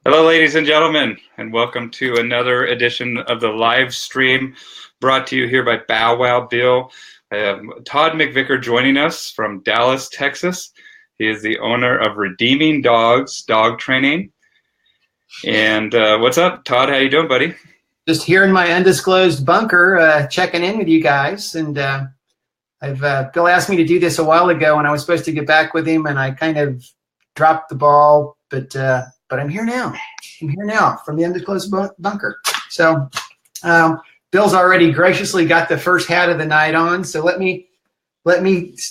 Hello, ladies and gentlemen, and welcome to another edition of the live stream brought to you here by Bow Wow Bill. I have Tod McVicker joining us from Dallas, Texas. He is the owner of Redeeming Dogs Dog Training. And what's up, Tod? How you doing, buddy? Just here in my undisclosed bunker, checking in with you guys. And Bill asked me to do this a while ago, and I was supposed to get back with him, and I kind of dropped the ball, but I'm here now. I'm here now from the undisclosed bunker. So Bill's already graciously got the first hat of the night on. So let me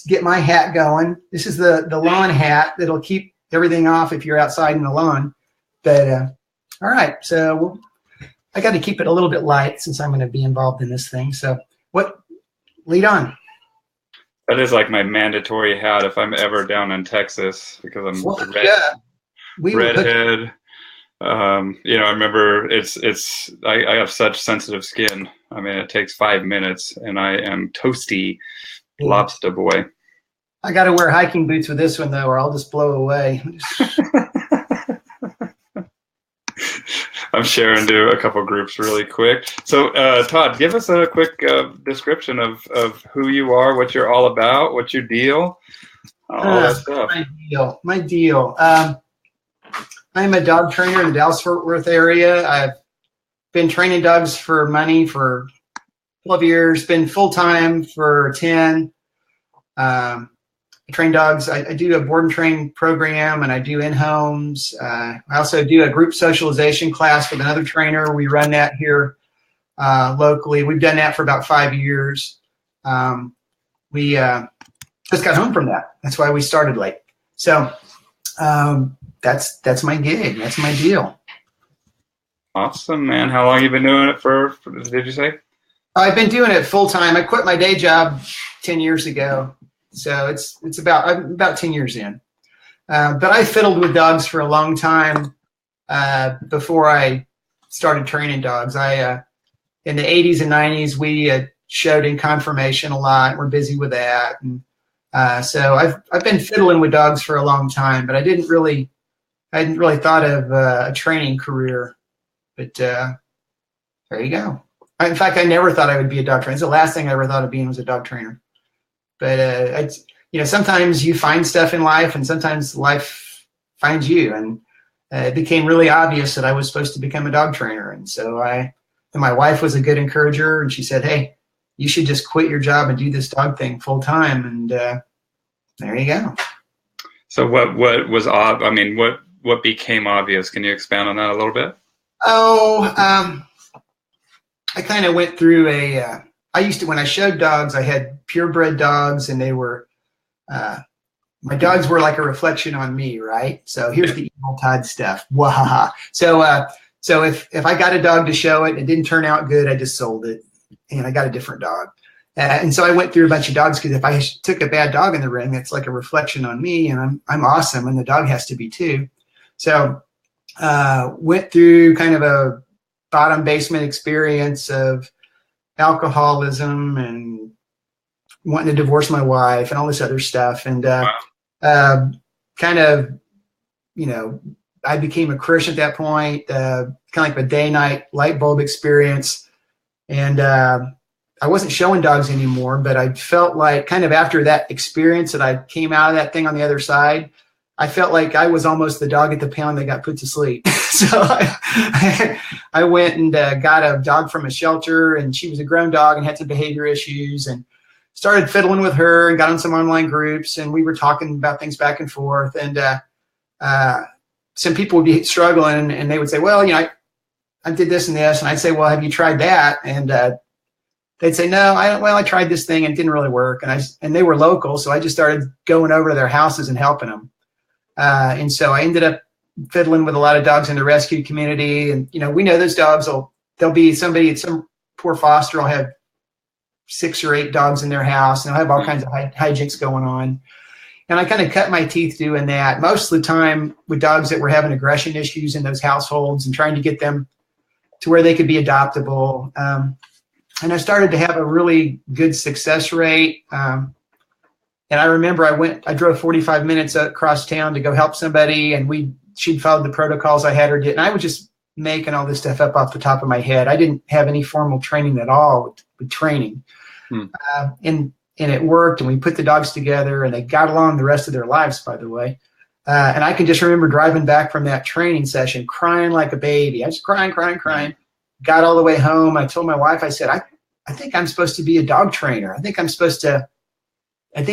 get my hat going. This is the lawn hat that'll keep everything off if you're outside in the lawn. But all right, so I got to keep it a little bit light since I'm going to be involved in this thing. So lead on. That is like my mandatory hat if I'm ever down in Texas because I'm redhead. I remember I have such sensitive skin. I mean, it takes 5 minutes and I am toasty lobster boy. I got to wear hiking boots with this one though, or I'll just blow away. I'm sharing to a couple groups really quick. So, Tod, give us a quick description of who you are, what you're all about, what's your deal, all that stuff. My deal. I'm a dog trainer in the Dallas-Fort Worth area. I've been training dogs for money for 12 years, been full-time for 10. I train dogs. I do a board and train program, and I do in-homes. I also do a group socialization class with another trainer. We run that here locally. We've done that for about 5 years. We just got home from that. That's why we started late. So that's my gig. That's my deal. Awesome, man. How long have you been doing it for did you say? I've been doing it full-time. I quit my day job 10 years ago. So I'm about 10 years in. But I fiddled with dogs for a long time before I started training dogs. In the 80s and 90s, we showed in conformation a lot. We're busy with that. And so I've been fiddling with dogs for a long time, but I hadn't really thought of a training career. But there you go. In fact, I never thought I would be a dog trainer. It's the last thing I ever thought of being was a dog trainer. But sometimes you find stuff in life, and sometimes life finds you. And it became really obvious that I was supposed to become a dog trainer. And so my wife was a good encourager, and she said, "Hey, you should just quit your job and do this dog thing full time." And there you go. So what was I mean, what became obvious? Can you expand on that a little bit? I kind of went through when I showed dogs, I had purebred dogs, and they were, my dogs were like a reflection on me, right? So here's the evil Tod stuff. Wahaha. So if I got a dog to show it and it didn't turn out good, I just sold it and I got a different dog. And so I went through a bunch of dogs because if I took a bad dog in the ring, it's like a reflection on me, and I'm awesome, and the dog has to be too. So went through kind of a bottom basement experience of alcoholism and wanting to divorce my wife and all this other stuff. And I became a Christian at that point, kind of like a day-night light bulb experience. And I wasn't showing dogs anymore, but I felt like kind of after that experience that I came out of that thing on the other side, I felt like I was almost the dog at the pound that got put to sleep. So I went and got a dog from a shelter, and she was a grown dog and had some behavior issues, and started fiddling with her and got on some online groups, and we were talking about things back and forth. And some people would be struggling, and they would say, "Well, I did this and this," and I'd say, "Well, have you tried that?" And they'd say, "No, I tried this thing and it didn't really work." And they were local, so I just started going over to their houses and helping them. And so I ended up fiddling with a lot of dogs in the rescue community. And, we know those dogs there'll be some poor foster will have 6 or 8 dogs in their house, and they'll have all kinds of hijinks going on. And I kind of cut my teeth doing that most of the time with dogs that were having aggression issues in those households and trying to get them to where they could be adoptable. And I started to have a really good success rate. And I remember I drove 45 minutes across town to go help somebody, and we she'd followed the protocols I had her do. And I was just making all this stuff up off the top of my head. I didn't have any formal training at all with training. And it worked, and we put the dogs together, and they got along the rest of their lives, by the way. And I can just remember driving back from that training session, crying like a baby. I was crying. Got all the way home. I told my wife, I said, I think I'm supposed to be a dog trainer. I think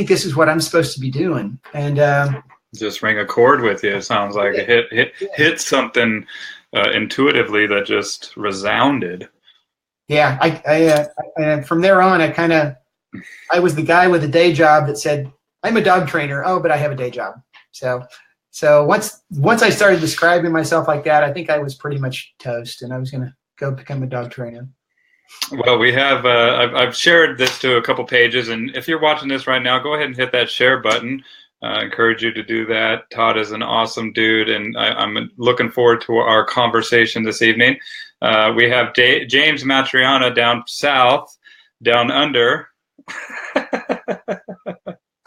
this is what I'm supposed to be doing. And just ring a chord with you. It sounds like it hit something intuitively that just resounded. Yeah, I from there on, I was the guy with a day job that said, I'm a dog trainer. Oh, but I have a day job. So once I started describing myself like that, I think I was pretty much toast, and I was going to go become a dog trainer. Well, we have, I've shared this to a couple pages, and if you're watching this right now, go ahead and hit that share button. I encourage you to do that. Todd is an awesome dude, and I'm looking forward to our conversation this evening. We have James Matriana down south, down under.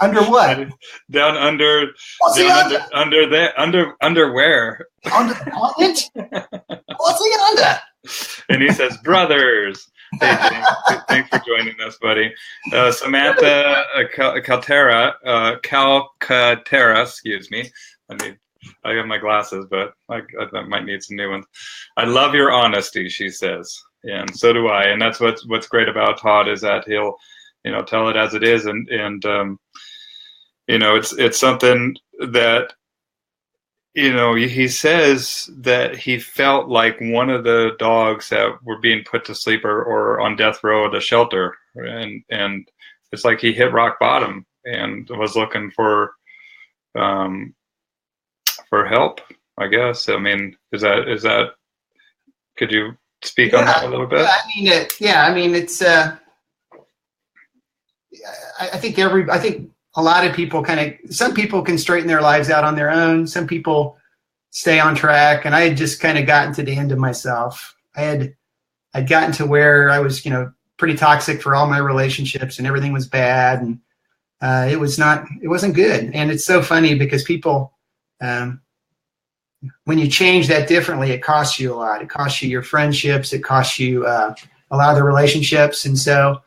Under what? Down under. What's down under where? Under the continent? What's he under? And he says, brothers. Hey, James, thanks for joining us, buddy. Samantha Calcaterra, excuse me. I have my glasses, but I might need some new ones. I love your honesty, she says, and so do I. And that's what's great about Todd, is that he'll, tell it as it is, and it's something that, he says that he felt like one of the dogs that were being put to sleep or on death row at a shelter, and it's like he hit rock bottom and was looking for help, I guess. I mean, is that? Could you speak on that a little bit? It's. I think a lot of people some people can straighten their lives out on their own. Some people stay on track, and I had just kind of gotten to the end of myself. I'd gotten to where I was, pretty toxic for all my relationships, and everything was bad, and it wasn't good. And it's so funny because people, when you change that differently, it costs you a lot. It costs you your friendships. It costs you a lot of the relationships. And so,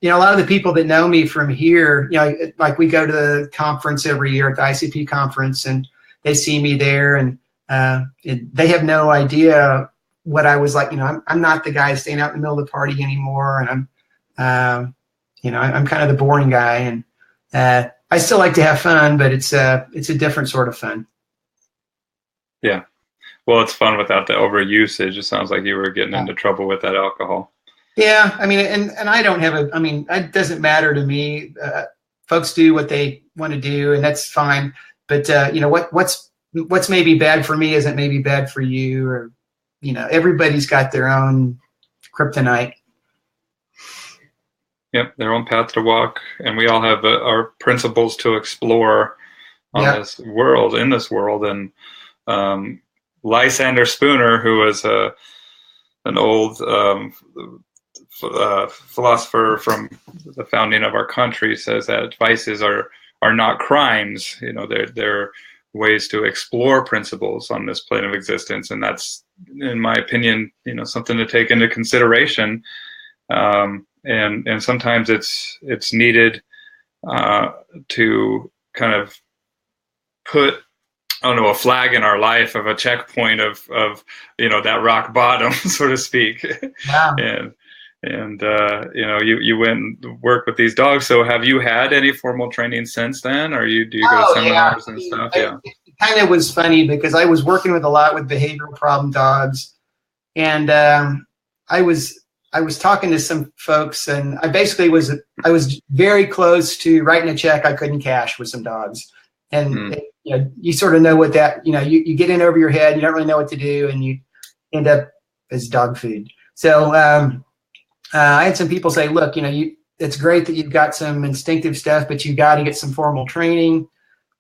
a lot of the people that know me from here, like we go to the conference every year at the IACP conference, and they see me there, and they have no idea what I was like. I'm not the guy staying out in the middle of the party anymore, and I'm kind of the boring guy, and I still like to have fun, but it's a different sort of fun. Yeah, well, it's fun without the overusage. It sounds like you were getting into trouble with that alcohol. Yeah, I mean, and I don't have it doesn't matter to me. Folks do what they want to do, and that's fine. But what's maybe bad for me isn't maybe bad for you, or everybody's got their own kryptonite. Yep, their own path to walk, and we all have our principles to explore in this world. And Lysander Spooner, who was an old philosopher from the founding of our country, says that vices are not crimes. They're ways to explore principles on this plane of existence, and that's, in my opinion, something to take into consideration. And sometimes it's needed to kind of put, a flag in our life of a checkpoint of that rock bottom, so to speak. Yeah. And you went and worked with these dogs. So have you had any formal training since then, or do you go to seminars and stuff? Yeah. It kind of was funny because I was working with a lot with behavioral problem dogs, and I was talking to some folks, and I was very close to writing a check I couldn't cash with some dogs. And you sort of know what that, you get in over your head, you don't really know what to do, and you end up as dog food. So I had some people say, look, it's great that you've got some instinctive stuff, but you got to get some formal training.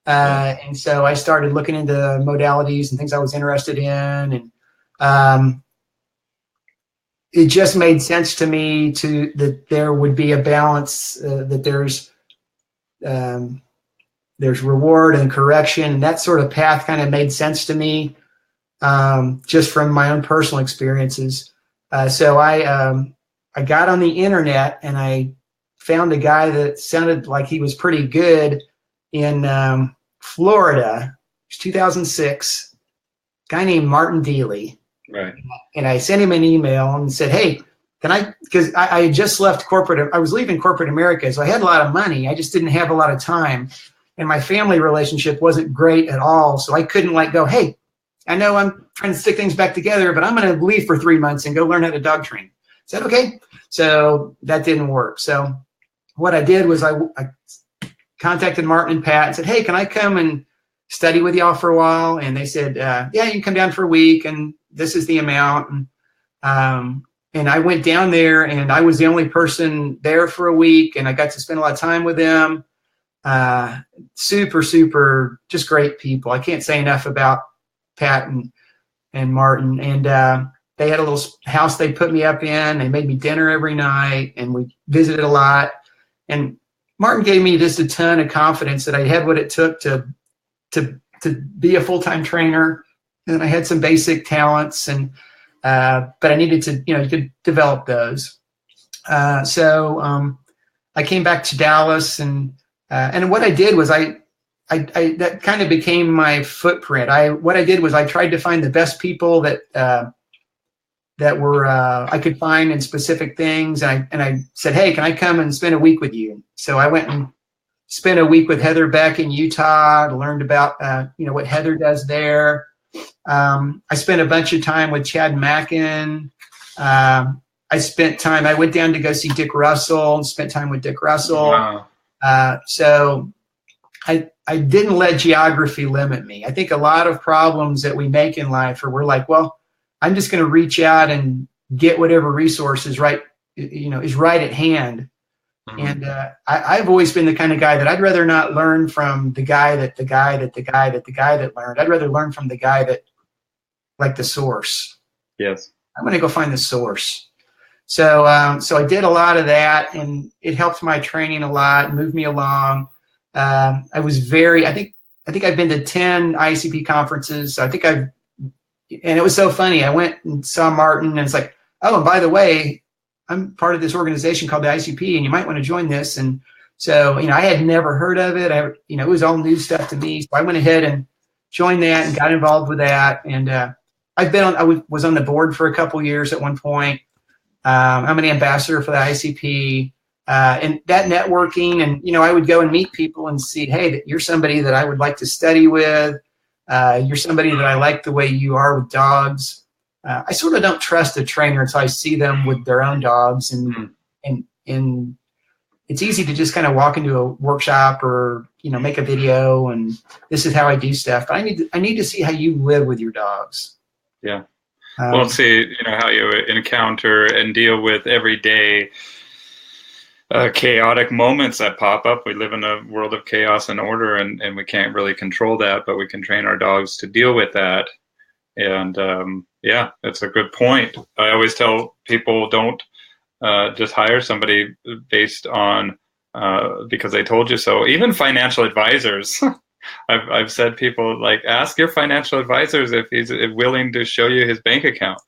And so I started looking into modalities and things I was interested in. And it just made sense to me that there would be a balance, that there's reward and correction, and that sort of path kind of made sense to me. just from my own personal experiences. So I got on the internet and I found a guy that sounded like he was pretty good in Florida. It was 2006. A guy named Martin Dealey. Right. And I sent him an email and said, hey, can I, because I had just left corporate, I was leaving corporate America, so I had a lot of money. I just didn't have a lot of time. And my family relationship wasn't great at all. So I couldn't like go, hey, I know I'm trying to stick things back together, but I'm going to leave for 3 months and go learn how to dog train. Is that okay? So that didn't work. So what I did was I contacted Martin and Pat and said, hey, can I come and study with y'all for a while? And they said, yeah, you can come down for a week and this is the amount. And I went down there and I was the only person there for a week and I got to spend a lot of time with them. Super, super, just great people. I can't say enough about Pat and Martin. And they had a little house they put me up in. They made me dinner every night and we visited a lot. And Martin gave me just a ton of confidence that I had what it took to be a full-time trainer. And I had some basic talents but I needed to, develop those. So I came back to Dallas and what I did was that kind of became my footprint. What I did was I tried to find the best people that were I could find in specific things. And I said, hey, can I come and spend a week with you? So I went and spent a week with Heather Beck in Utah, learned about what Heather does there. I spent a bunch of time with Chad Mackin. I went down to go see Dick Russell and spent time with Dick Russell. Wow. So I didn't let geography limit me. I think a lot of problems that we make in life are we're like, well, I'm just going to reach out and get whatever resource is right at hand. Mm-hmm. And I've always been the kind of guy that I'd rather not learn from the guy that learned. I'd rather learn from the guy that like the source. Yes. I'm going to go find the source. So I did a lot of that and it helped my training a lot, moved me along. I think I've been to 10 IACP conferences. So and it was so funny. I went and saw Martin and it's like, oh, and by the way, I'm part of this organization called the IACP and you might want to join this. And so, I had never heard of it. It was all new stuff to me. So I went ahead and joined that and got involved with that. And I was on the board for a couple years at one point. I'm an ambassador for the IACP. And that networking and, I would go and meet people and see, hey, you're somebody that I would like to study with. You're somebody that I like the way you are with dogs. I sort of don't trust a trainer until I see them with their own dogs. And it's easy to just kind of walk into a workshop or, make a video and this is how I do stuff. But I need to see how you live with your dogs. Yeah. Well, see, how you encounter and deal with everyday chaotic moments that pop up. We live in a world of chaos and order, and we can't really control that, but we can train our dogs to deal with that. And yeah, that's a good point. I always tell people don't just hire somebody based on because they told you so. Even financial advisors. I've said people like ask your financial advisors if he's willing to show you his bank account.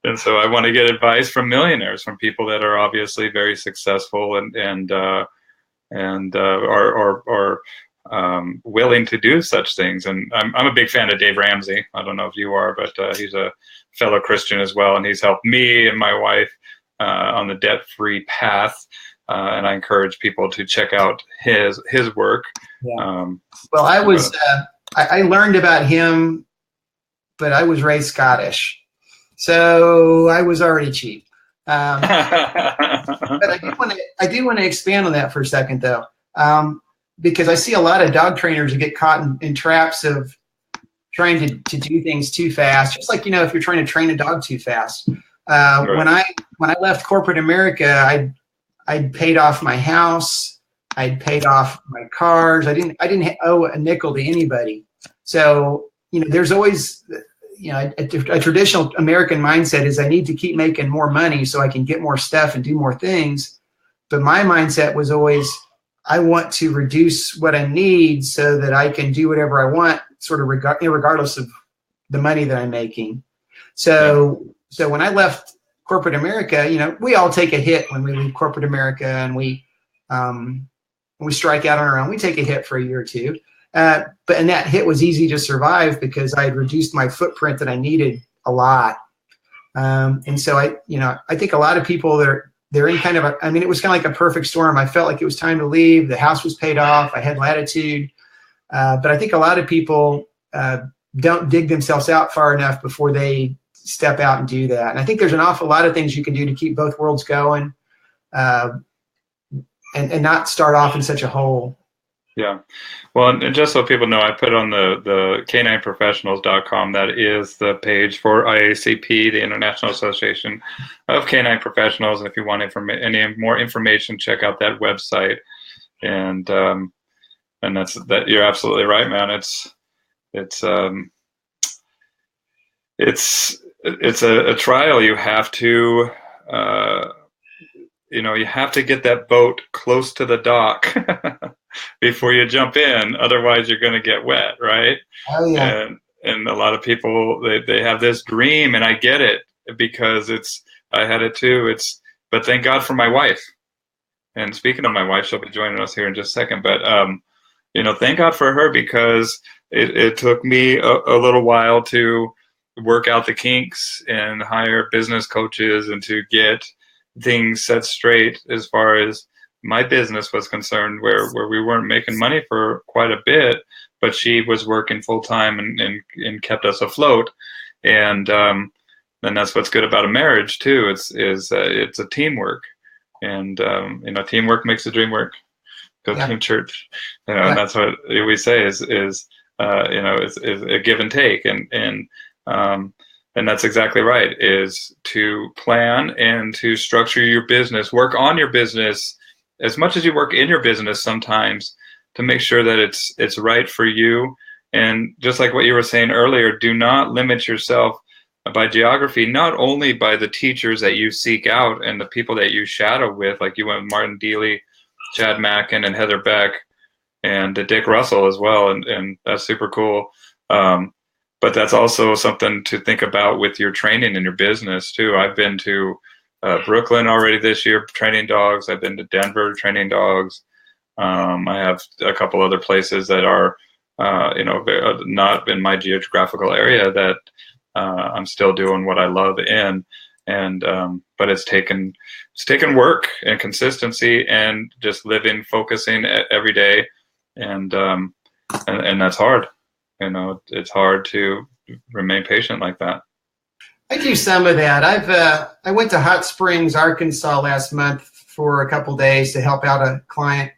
And so I want to get advice from millionaires, from people that are obviously very successful and are willing to do such things. And I'm a big fan of Dave Ramsey. I don't know if you are, but he's a fellow Christian as well, and he's helped me and my wife on the debt-free path. And I encourage people to check out his work. Yeah. Well, I learned about him, but I was raised Scottish. So I was already cheap. But I do want to expand on that for a second, though, because I see a lot of dog trainers who get caught in traps of trying to do things too fast. Just like, if you're trying to train a dog too fast. Right. When I left corporate America, I'd paid off my house. I'd paid off my cars. I didn't owe a nickel to anybody. So, there's always a traditional American mindset is I need to keep making more money so I can get more stuff and do more things. But my mindset was always, I want to reduce what I need so that I can do whatever I want, sort of regardless of the money that I'm making. So when I left corporate America, you know, we all take a hit when we leave corporate America, and we strike out on our own. We take a hit for a year or two. And that hit was easy to survive because I had reduced my footprint that I needed a lot. And so I think a lot of people they're in kind of it was kind of like a perfect storm. I felt like it was time to leave. The house was paid off. I had latitude. But I think a lot of people don't dig themselves out far enough before they step out and do that. And I think there's an awful lot of things you can do to keep both worlds going, and not start off in such a hole. Yeah. Well, and just so people know, I put on the canineprofessionals.com. That is the page for IACP, the International Association of Canine Professionals. And if you want any more information, check out that website. And that you're absolutely right, man. It's a trial. You have to, you have to get that boat close to the dock before you jump in. Otherwise, you're going to get wet, right? Oh, yeah. And a lot of people, they have this dream, and I get it because I had it too. But thank God for my wife. And speaking of my wife, she'll be joining us here in just a second. But, thank God for her, because it took me a little while to work out the kinks and hire business coaches and to get things set straight as far as my business was concerned, where we weren't making money for quite a bit, but she was working full time and kept us afloat. And that's what's good about a marriage too. It's a teamwork, and teamwork makes the dream work. Go Team Church, and that's what we say is a give and take, and that's exactly right, is to plan and to structure your business, work on your business as much as you work in your business sometimes, to make sure that it's right for you. And just like what you were saying earlier, do not limit yourself by geography, not only by the teachers that you seek out and the people that you shadow with, like you went with Martin Deely, Chad Mackin, and Heather Beck, and Dick Russell as well, and that's super cool. But that's also something to think about with your training in your business too. I've been to Brooklyn already this year training dogs. I've been to Denver training dogs. I have a couple other places that are, not in my geographical area that I'm still doing what I love in. But it's taken work and consistency and just living, focusing every day. And that's hard. It's hard to remain patient like that. I do some of that. I went to Hot Springs, Arkansas last month for a couple days to help out a client.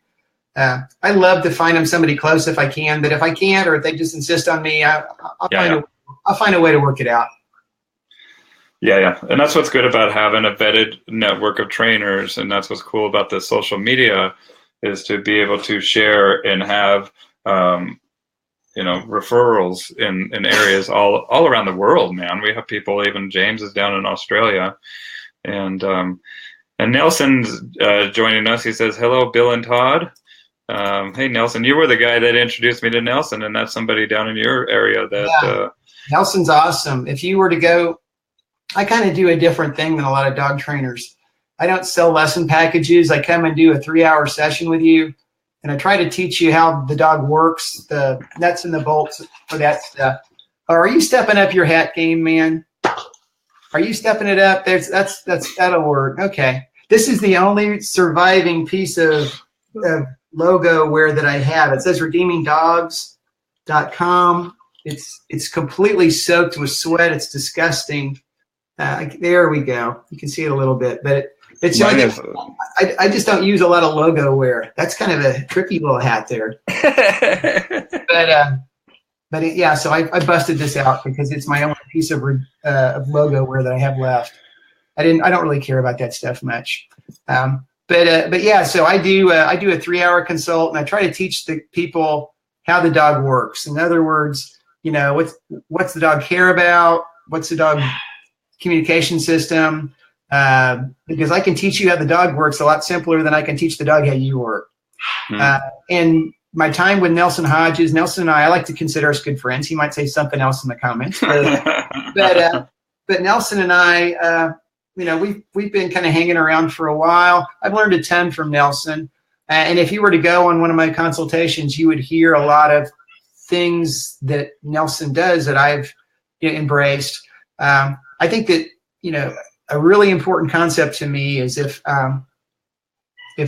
I love to find them somebody close if I can, but if I can't, or if they just insist on me, I'll find a way to work it out. Yeah. And that's what's good about having a vetted network of trainers. And that's what's cool about the social media, is to be able to share and have, referrals in areas all around the world, man. We have people, even James is down in Australia, and Nelson's joining us. He says, hello, Bill and Todd. Hey, Nelson, you were the guy that introduced me to Nelson, and that's somebody down in your area that, Nelson's awesome. If you were to go, I kind of do a different thing than a lot of dog trainers. I don't sell lesson packages. I come and do a 3-hour session with you, and I try to teach you how the dog works, the nuts and the bolts for that stuff. Are you stepping up your hat game, man? Are you stepping it up? That'll work. Okay. This is the only surviving piece of logo wear that I have. It says redeemingdogs.com. It's completely soaked with sweat. It's disgusting. There we go. You can see it a little bit, but I just don't use a lot of logo wear. That's kind of a tricky little hat there. So I busted this out because it's my only piece of logo wear that I have left. I don't really care about that stuff much. So I do a 3-hour consult, and I try to teach the people how the dog works. In other words, what's the dog care about? What's the dog communication system? Because I can teach you how the dog works a lot simpler than I can teach the dog how you work. And my time with Nelson Hodges. Nelson and I like to consider us good friends. He might say something else in the comments, but Nelson and I, we've been kind of hanging around for a while. I've learned a ton from Nelson, and if you were to go on one of my consultations, you would hear a lot of things that Nelson does that I've embraced. I think that a really important concept to me is if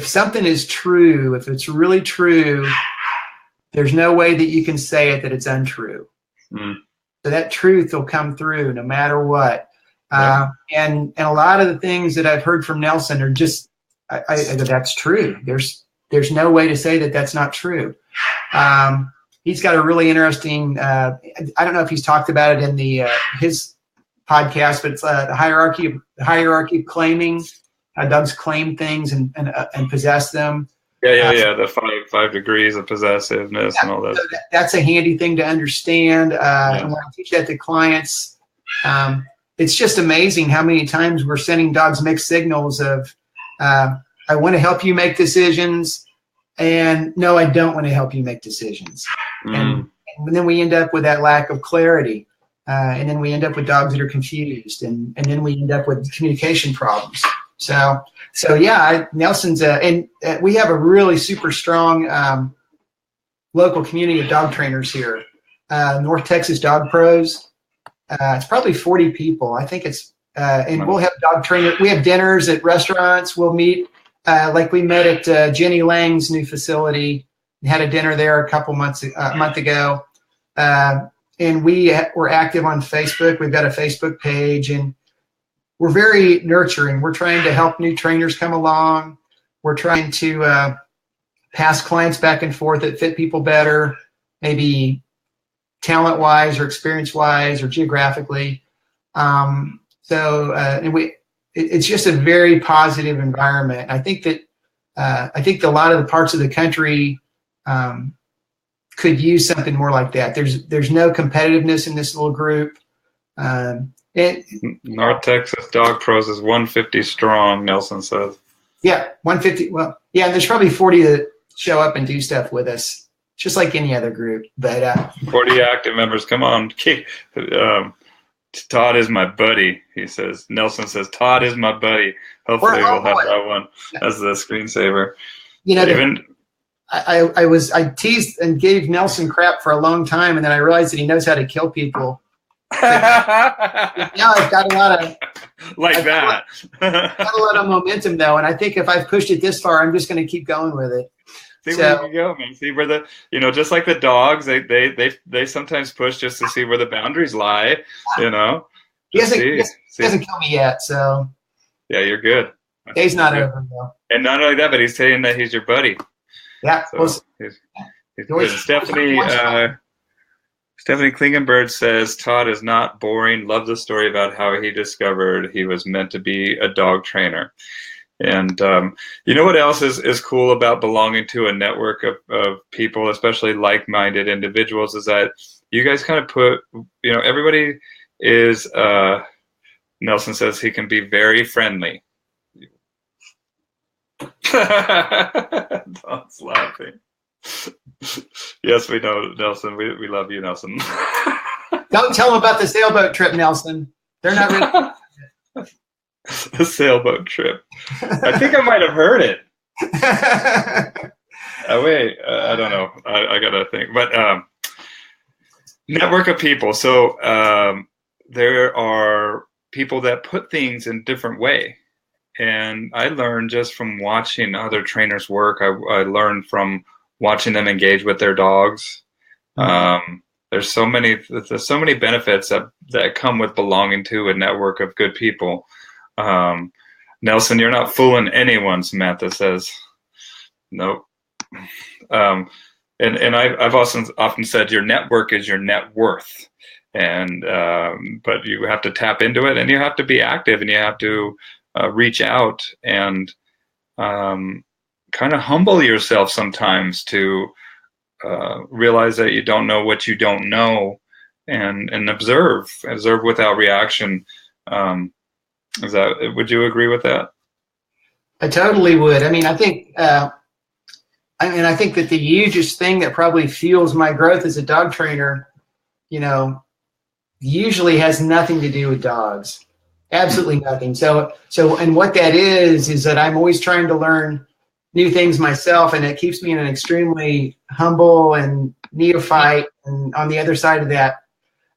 something is true, if it's really true, there's no way that you can say it that it's untrue. So that truth will come through no matter what. And a lot of the things that I've heard from Nelson are just, I go, that's true. There's no way to say that that's not true. He's got a really interesting, I don't know if he's talked about it in his podcast, but it's the hierarchy of claiming. Dogs claim things and possess them. The five degrees of possessiveness and all that. So that's a handy thing to understand. And when I teach that to clients, it's just amazing how many times we're sending dogs mixed signals of, I want to help you make decisions, and no, I don't want to help you make decisions. And then we end up with that lack of clarity. And then we end up with dogs that are confused, and then we end up with communication problems. So Nelson's and we have a really super strong local community of dog trainers here. North Texas Dog Pros. It's probably 40 people. I think it's and we'll have dog trainers. We have dinners at restaurants. We'll meet like we met at Jenny Lang's new facility. We had a dinner there a month ago. And we're active on Facebook. We've got a Facebook page, and we're very nurturing. We're trying to help new trainers come along. We're trying to pass clients back and forth that fit people better, maybe talent-wise or experience-wise or geographically. It's just a very positive environment. I think that a lot of the parts of the country could use something more like that. There's no competitiveness in this little group. North Texas Dog Pros is 150 strong, Nelson says. Yeah, 150. Well, yeah, and there's probably 40 that show up and do stuff with us, just like any other group. But 40 active members. Come on. Todd is my buddy, he says. Nelson says, Todd is my buddy. Hopefully we'll have that one as the screensaver. I teased and gave Nelson crap for a long time, and then I realized that he knows how to kill people. Now I've got a lot of got a lot of momentum though, and I think if I've pushed it this far, I'm just going to keep going with it. See where you go, man. See where just like the dogs, they sometimes push just to see where the boundaries lie. He hasn't killed me yet, so yeah, you're good. Day's not over though. And not only that, but he's saying that he's your buddy. Yeah. So he's good. Stephanie Klingenberg says, Todd is not boring. Love the story about how he discovered he was meant to be a dog trainer. And you know what else is cool about belonging to a network of people, especially like-minded individuals, is that you guys kind of put, everybody is, Nelson says he can be very friendly. Don's laughing. Yes, we know, Nelson. We love you, Nelson. Don't tell them about the sailboat trip, Nelson. They're not ready. The sailboat trip. I think I might have heard it. Wait, I don't know. I gotta think. But network of people. So there are people that put things in different way. And I learned just from watching other trainers work. I learned from watching them engage with their dogs. There's so many benefits that come with belonging to a network of good people. Nelson, you're not fooling anyone, Samantha says. Nope. And I've often said your network is your net worth. And but you have to tap into it, and you have to be active, and you have to reach out and kind of humble yourself sometimes to realize that you don't know what you don't know, and observe without reaction. Would you agree with that? I totally would. I mean, I think I think that the hugest thing that probably fuels my growth as a dog trainer, usually has nothing to do with dogs. Absolutely nothing. So, and what that is that I'm always trying to learn new things myself, and it keeps me in an extremely humble and neophyte. And on the other side of that,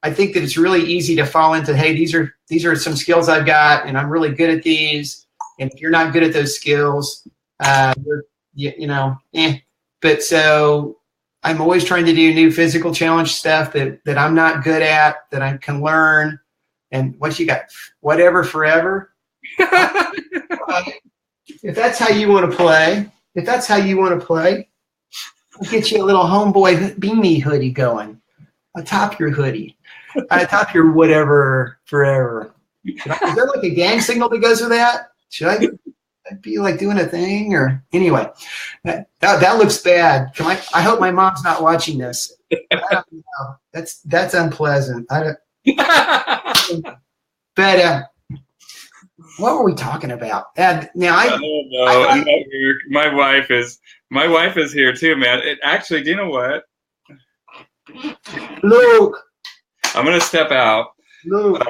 I think that it's really easy to fall into, hey, these are some skills I've got, and I'm really good at these. And if you're not good at those skills, But so I'm always trying to do new physical challenge stuff that I'm not good at, that I can learn. And what you got, whatever, forever. If that's how you want to play, I'll get you a little homeboy beanie hoodie going atop your hoodie, atop your whatever, forever. Is there like a gang signal that goes with that? Should I be like doing a thing, or anyway? That looks bad. I hope my mom's not watching this. I don't know. That's unpleasant. But what were we talking about? Now I don't know. My wife is here too, man. Actually, do you know what? Luke, I'm gonna step out. Luke.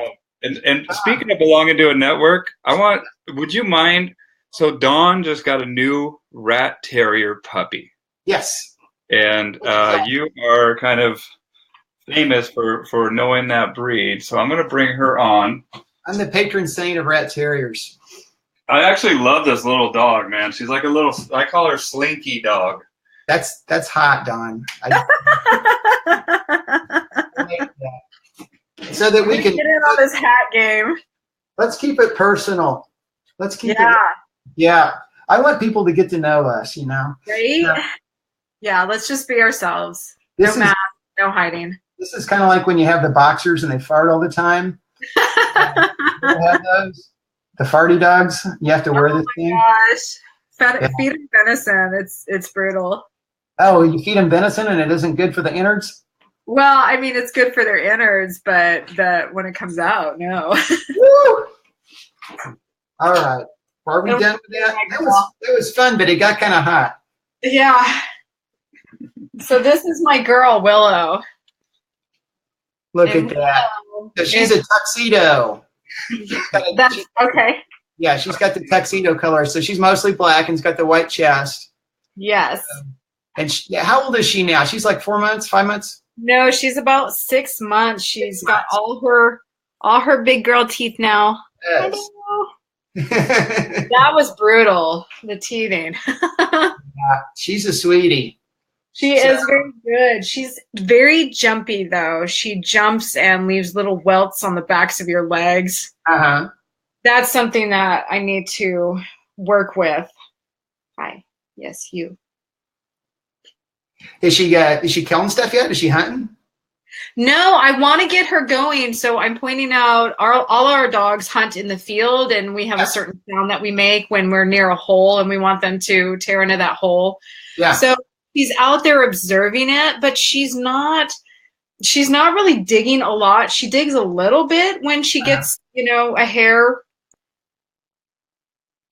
And speaking of belonging to a network, would you mind? So Dawn just got a new rat terrier puppy. Yes. And you are kind of famous for knowing that breed. So I'm going to bring her on. I'm the patron saint of rat terriers. I actually love this little dog, man. She's like I call her Slinky Dog. That's hot, Dawn. So that we can get in on this hat game. Let's keep it personal. Let's keep it. Yeah. I want people to get to know us, Right? Yeah, let's just be ourselves. No mask, no hiding. This is kind of like when you have the boxers and they fart all the time. You have those? The farty dogs? You have to wear this thing? Gosh. Feed them venison. It's brutal. Oh, you feed them venison and it isn't good for the innards? Well, I mean, it's good for their innards, but when it comes out, no. Woo! All right. Are we done with that? That was fun, but it got kind of hot. Yeah. So this is my girl, Willow. Look at that. So she's a tuxedo. Okay. Yeah, she's got the tuxedo color. So she's mostly black and has got the white chest. Yes. And how old is she now? She's like 4 months, 5 months? No, she's about 6 months. She's got all her big girl teeth now. Yes. That was brutal, the teething. Yeah, she's a sweetie. She is very good. She's very jumpy, though. She jumps and leaves little welts on the backs of your legs. Uh-huh. That's something that I need to work with. Hi. Yes, you. Is she killing stuff yet? Is she hunting? No, I want to get her going. So I'm pointing out all our dogs hunt in the field, and we have a certain sound that we make when we're near a hole and we want them to tear into that hole. Yeah. So she's out there observing it, but she's not really digging a lot. She digs a little bit when she gets, a hair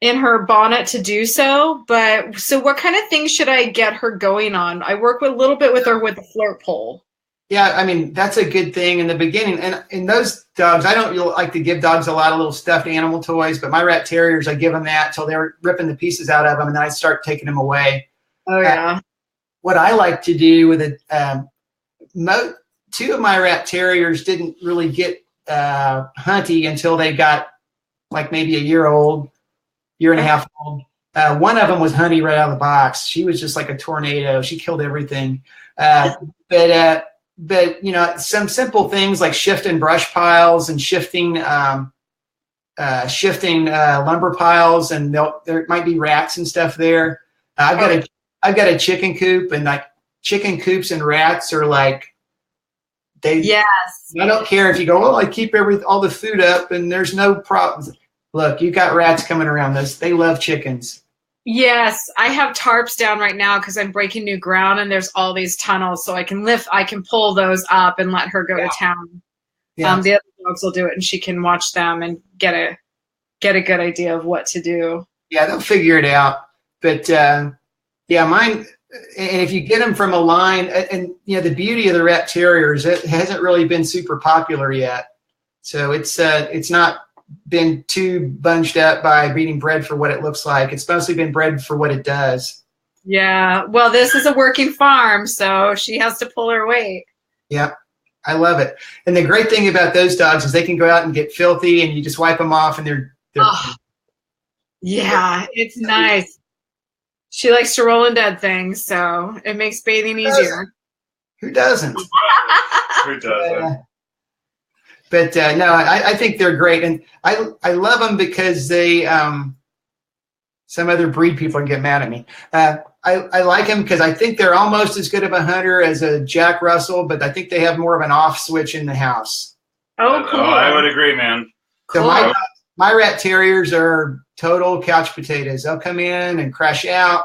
in her bonnet to do so. But so what kind of things should I get her going on? I work a little bit with her with the flirt pole. Yeah, I mean, that's a good thing in the beginning. And in those dogs, I don't really like to give dogs a lot of little stuffed animal toys, but my rat terriers, I give them that till they're ripping the pieces out of them, and then I start taking them away. Oh, yeah. What I like to do with it, two of my rat terriers didn't really get hunty until they got like maybe a year and a half old. One of them was hunty right out of the box. She was just like a tornado. She killed everything. But some simple things like shifting brush piles and shifting lumber piles, and there might be rats and stuff there. I've got a chicken coop, and like chicken coops and rats are like Yes. I don't care if you go, I keep all the food up and there's no problems. Look, you got rats coming around this. They love chickens. Yes, I have tarps down right now because I'm breaking new ground and there's all these tunnels, so I can pull those up and let her go to town. Yeah. The other dogs will do it, and she can watch them and get a good idea of what to do. Yeah, they'll figure it out. But mine, and if you get them from a line, and you know, the beauty of the rat terriers, it hasn't really been super popular yet. So it's not been too bunched up by being bred for what it looks like. It's mostly been bred for what it does. Yeah. Well, this is a working farm, so she has to pull her weight. Yeah, I love it. And the great thing about those dogs is they can go out and get filthy, and you just wipe them off, and they're yeah, it's nice. She likes to roll in dead things, so it makes bathing easier. Who doesn't? Who doesn't? But no, I think they're great, and I love them because they. Some other breed people can get mad at me. I like them because I think they're almost as good of a hunter as a Jack Russell, but I think they have more of an off switch in the house. Oh, cool. I would agree, man. So my rat terriers are total couch potatoes. They'll come in and crash out.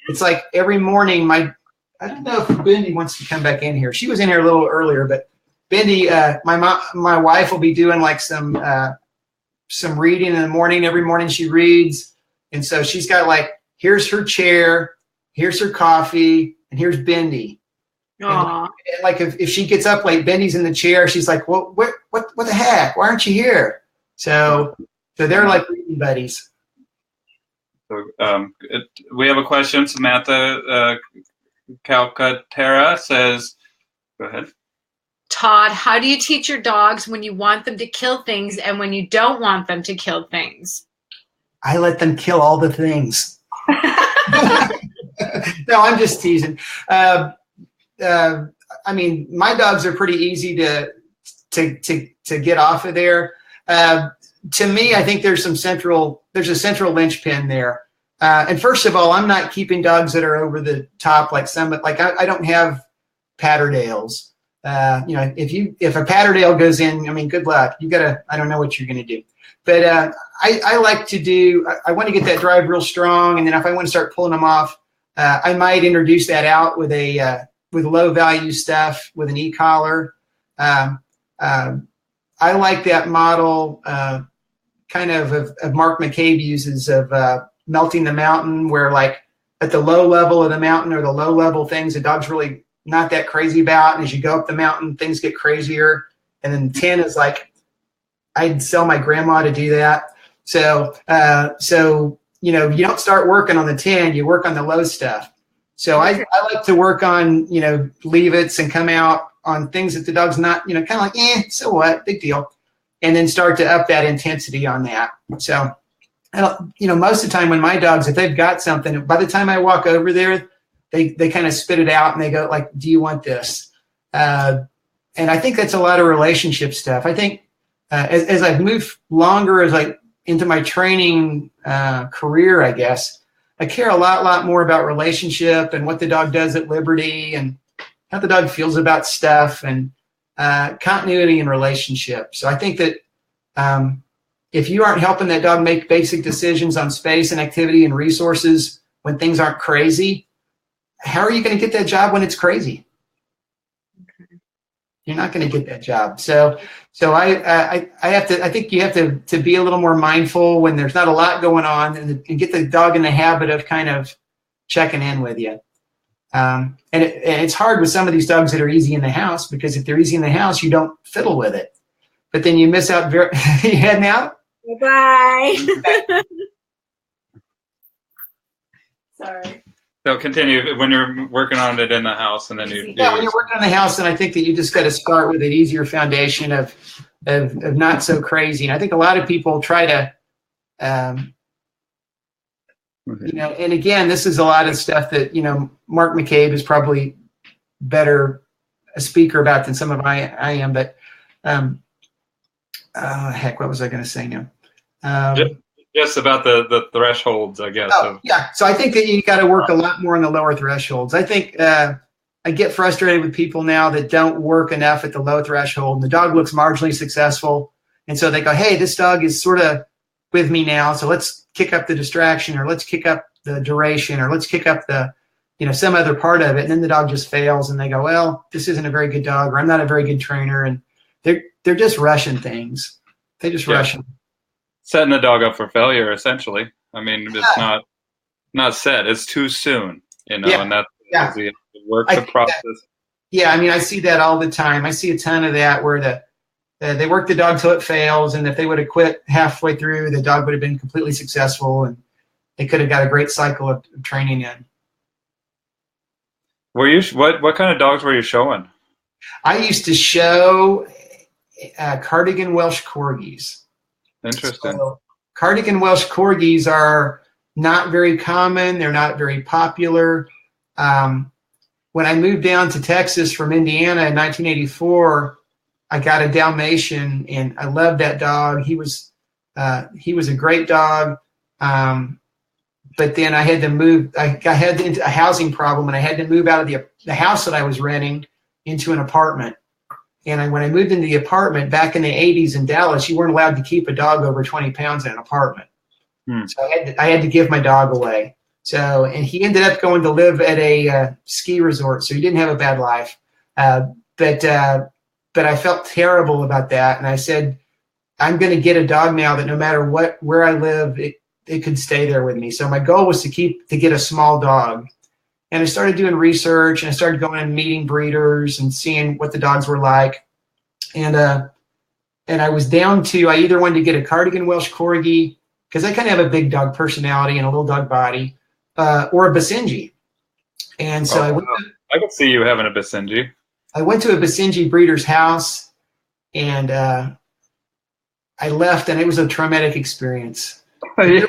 It's like every morning. I don't know if Bendy wants to come back in here. She was in here a little earlier, but Bendy, my wife will be doing like some reading in the morning. Every morning she reads, and so she's got like, here's her chair, here's her coffee, and here's Bendy. And like if she gets up late, Bendy's in the chair. She's like, well, what the heck? Why aren't you here? So they're like reading buddies. So, we have a question. Samantha Calcaterra says, go ahead. Tod, how do you teach your dogs when you want them to kill things and when you don't want them to kill things? I let them kill all the things. No, I'm just teasing. I mean, my dogs are pretty easy to get off of there. To me, I think there's a central linchpin there. And first of all, I'm not keeping dogs that are over the top like some. Like I don't have Patterdales. You know, if a Patterdale goes in, I mean, good luck. I don't know what you're going to do. But I like to do, I want to get that drive real strong. And then if I want to start pulling them off, I might introduce that out with with low value stuff, with an e-collar. I like that model kind of Mark McCabe uses of melting the mountain, where like at the low level of the mountain or the low level things, the dog's really not that crazy about. And as you go up the mountain, things get crazier. And then 10 is like, I'd sell my grandma to do that. So, you know, you don't start working on the 10, you work on the low stuff. So I like to work on, you know, leave-its and come out on things that the dog's not, you know, kind of like, so what, big deal. And then start to up that intensity on that. So, you know, most of the time when my dogs, if they've got something, by the time I walk over there, they kind of spit it out and they go like, do you want this? And I think that's a lot of relationship stuff. I think as I've moved longer, into my training career, I guess, I care a lot more about relationship and what the dog does at liberty and how the dog feels about stuff and continuity and relationship. So I think that if you aren't helping that dog make basic decisions on space and activity and resources when things aren't crazy, how are you going to get that job when it's crazy? You're not going to get that job. So I think you have to be a little more mindful when there's not a lot going on and get the dog in the habit of kind of checking in with you. And it's hard with some of these dogs that are easy in the house, because if they're easy in the house, you don't fiddle with it. But then you miss out. You heading out? Bye. Sorry. So continue when you're working on it in the house, and then when you're working on the house, then I think that you just got to start with an easier foundation of not so crazy. And I think a lot of people try to, you know, and again, this is a lot of stuff that, you know, Mark McCabe is probably better a speaker about than some of I am. But heck, what was I going to say now? Just about the thresholds, I guess. Yeah. So I think that you got to work a lot more on the lower thresholds. I think I get frustrated with people now that don't work enough at the low threshold. And the dog looks marginally successful. And so they go, hey, this dog is sort of with me now. So let's kick up the distraction, or let's kick up the duration, or let's kick up the, you know, some other part of it. And then the dog just fails and they go, well, this isn't a very good dog, or I'm not a very good trainer. And they're just rushing things. They just rush them. Setting the dog up for failure, essentially. I mean, it's not set. It's too soon. and that's the work, the process. Yeah, I mean, I see that all the time. I see a ton of that where they work the dog till it fails, and if they would have quit halfway through, the dog would have been completely successful, and they could have got a great cycle of training in. Were you what kind of dogs were you showing? I used to show Cardigan Welsh Corgis. Interesting. So, Cardigan Welsh Corgis are not very common. They're not very popular. When I moved down to Texas from Indiana in 1984, I got a Dalmatian, and I loved that dog. He was a great dog. But then I had to move. I had into a housing problem, and I had to move out of the house that I was renting into an apartment. And when I moved into the apartment back in the 80s in Dallas, you weren't allowed to keep a dog over 20 pounds in an apartment. So I had to give my dog away. So, and he ended up going to live at a ski resort, so he didn't have a bad life. But I felt terrible about that, and I said, I'm going to get a dog now that no matter where I live, it could stay there with me. So my goal was to get a small dog. And I started doing research, and I started going and meeting breeders and seeing what the dogs were like. And I was down to, I either wanted to get a Cardigan Welsh Corgi, because I kind of have a big dog personality and a little dog body, or a Basenji. And so I could see you having a Basenji. I went to a Basenji breeder's house, and I left, and it was a traumatic experience. There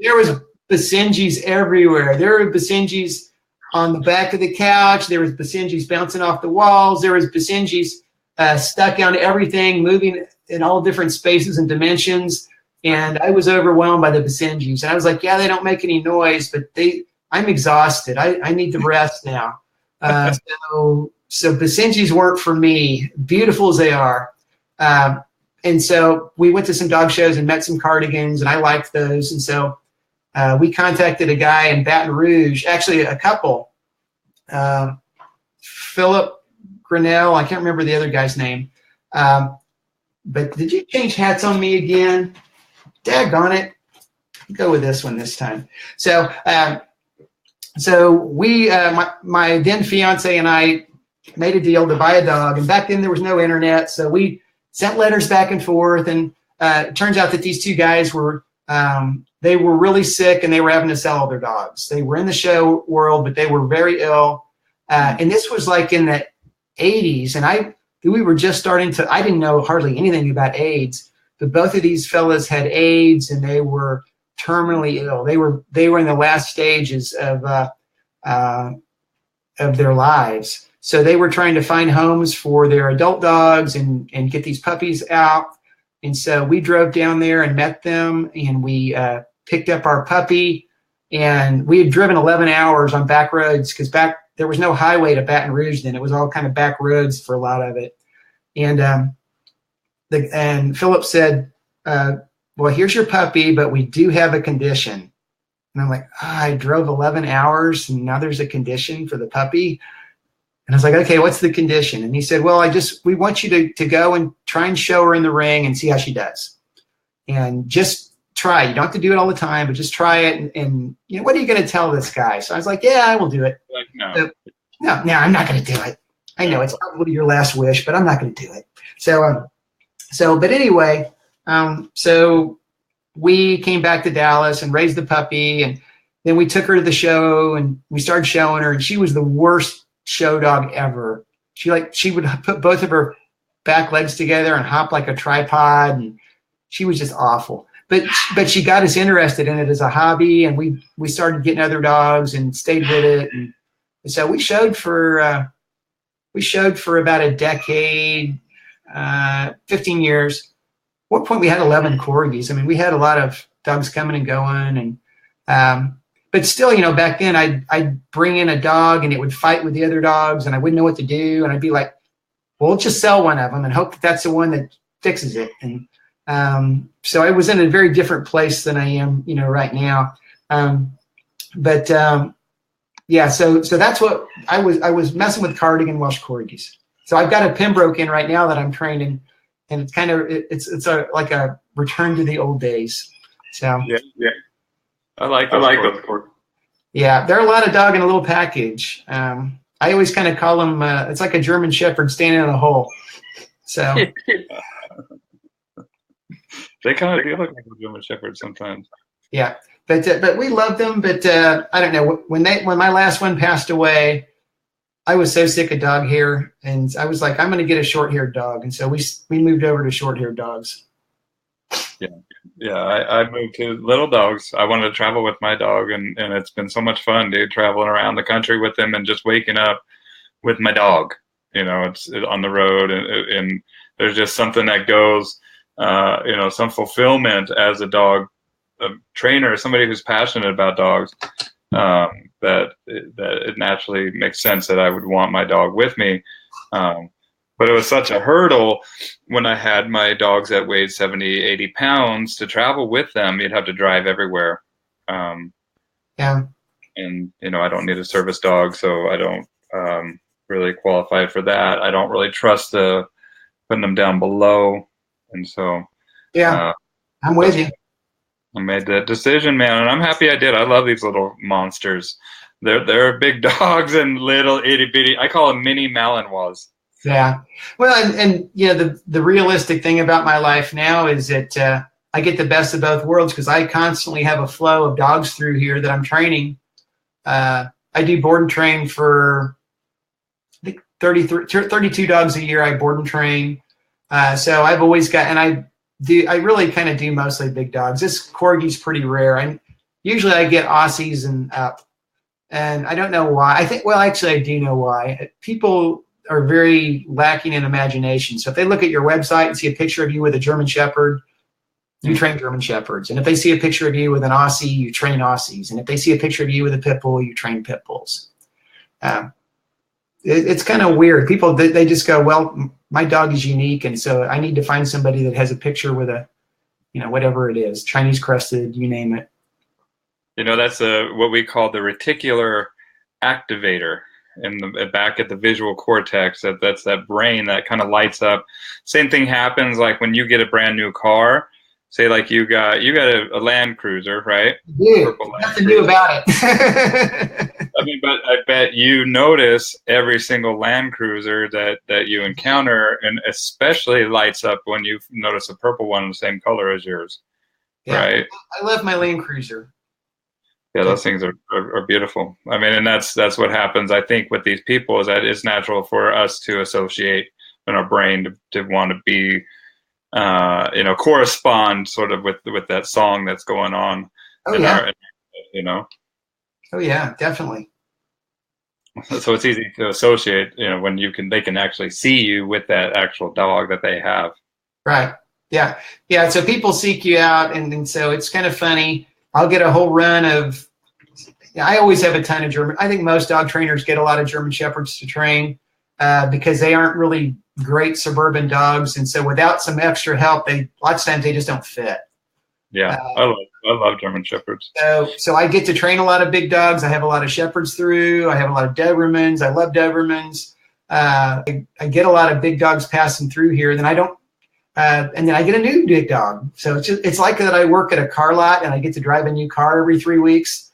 was Basenjis everywhere. There were Basenjis on the back of the couch. There was Basenjis bouncing off the walls. There was Basenjis stuck onto everything, moving in all different spaces and dimensions. And I was overwhelmed by the Basenjis. And I was like, yeah, they don't make any noise, but I'm exhausted. I need to rest now. So Basenjis weren't for me, beautiful as they are. And so we went to some dog shows and met some Cardigans, and I liked those. And so we contacted a guy in Baton Rouge, actually a couple, Philip Grinnell. I can't remember the other guy's name. But did you change hats on me again? Daggone it. Go with this one this time. So we, my then fiance and I made a deal to buy a dog. And back then there was no internet. So we sent letters back and forth. And it turns out that these two guys were, they were really sick, and they were having to sell all their dogs. They were in the show world, but they were very ill. And this was like in the 80s. And we were just starting to, I didn't know hardly anything about AIDS, but both of these fellas had AIDS, and they were terminally ill. They were in the last stages of their lives. So they were trying to find homes for their adult dogs and get these puppies out. And so we drove down there and met them, and we picked up our puppy, and we had driven 11 hours on back roads, because there was no highway to Baton Rouge then. It was all kind of back roads for a lot of it. And Philip said, well, here's your puppy, but we do have a condition. And I'm like, I drove 11 hours and now there's a condition for the puppy. And I was like, okay, what's the condition? And he said, well, we want you to go and try and show her in the ring and see how she does. And just try. You don't have to do it all the time, but just try it. And you know, what are you going to tell this guy? So I was like, yeah, I will do it. Like, no. So, no, I'm not going to do it. I know it's probably your last wish, but I'm not going to do it. But anyway, so we came back to Dallas and raised the puppy, and then we took her to the show and we started showing her, and she was the worst show dog ever. She would put both of her back legs together and hop like a tripod, and she was just awful. But she got us interested in it as a hobby, and we started getting other dogs and stayed with it. And so we showed for about a decade, 15 years. At one point we had 11 corgis. I mean, we had a lot of dogs coming and going, and but still, you know, back then I'd bring in a dog and it would fight with the other dogs, and I wouldn't know what to do, and I'd be like, well, let's just sell one of them and hope that that's the one that fixes it. And so I was in a very different place than I am, you know, right now. Yeah, so that's what I was messing with Cardigan Welsh Corgis. So I've got a Pembroke in right now that I'm training, and it's kind of it's like a return to the old days. So yeah. I like those. Yeah, they're a lot of dog in a little package. I always kind of call them, it's like a German Shepherd standing in a hole. So they kind of do look like a German Shepherd sometimes. Yeah, but we love them. But I don't know, when my last one passed away, I was so sick of dog hair, and I was like, I'm going to get a short-haired dog, and so we moved over to short-haired dogs. Yeah, I moved to little dogs. I wanted to travel with my dog, and it's been so much fun, dude, traveling around the country with him and just waking up with my dog. It's on the road, and there's just something that goes, some fulfillment as a dog trainer, somebody who's passionate about dogs, that it naturally makes sense that I would want my dog with me. But it was such a hurdle when I had my dogs that weighed 70, 80 pounds to travel with them. You'd have to drive everywhere. Yeah. And, I don't need a service dog, so I don't really qualify for that. I don't really trust putting them down below. And so, yeah, I'm with you. I made that decision, man, and I'm happy I did. I love these little monsters. They're big dogs and little itty bitty. I call them mini Malinois. Yeah. Well, and the realistic thing about my life now is that I get the best of both worlds, because I constantly have a flow of dogs through here that I'm training. I do board and train for, I think, 32 dogs a year. I board and train. So I've always got, and I really kind of do mostly big dogs. This Corgi's pretty rare. Usually I get Aussies and up, and I don't know why. Actually I do know why. People are very lacking in imagination. So if they look at your website and see a picture of you with a German Shepherd, you train German Shepherds. And if they see a picture of you with an Aussie, you train Aussies. And if they see a picture of you with a Pit Bull, you train Pit Bulls. It's kind of weird. People, they just go, well, my dog is unique, and so I need to find somebody that has a picture with a, whatever it is, Chinese crested, you name it. That's what we call the reticular activator in the back at the visual cortex. That's that brain that kind of lights up. Same thing happens like when you get a brand new car. Say like you got a Land Cruiser, right? Yeah, nothing new about it. But I bet you notice every single Land Cruiser that you encounter, and especially lights up when you notice a purple one the same color as yours, right? I love my Land Cruiser. Yeah, those things are beautiful. And that's what happens, I think, with these people, is that it's natural for us to associate in our brain to want to be, correspond sort of with that song that's going on. Oh, yeah. Oh yeah, definitely. So it's easy to associate, when they can actually see you with that actual dog that they have. Right. Yeah. Yeah. So people seek you out, and so it's kind of funny. I'll get a whole run of, I always have a ton of German. I think most dog trainers get a lot of German Shepherds to train because they aren't really great suburban dogs. And so without some extra help, lots of times they just don't fit. Yeah. I love German Shepherds. So I get to train a lot of big dogs. I have a lot of Shepherds through. I have a lot of Dobermans. I love Dobermans. I get a lot of big dogs passing through here. Then I don't, and then I get a new big dog. So it's like that I work at a car lot and I get to drive a new car every 3 weeks.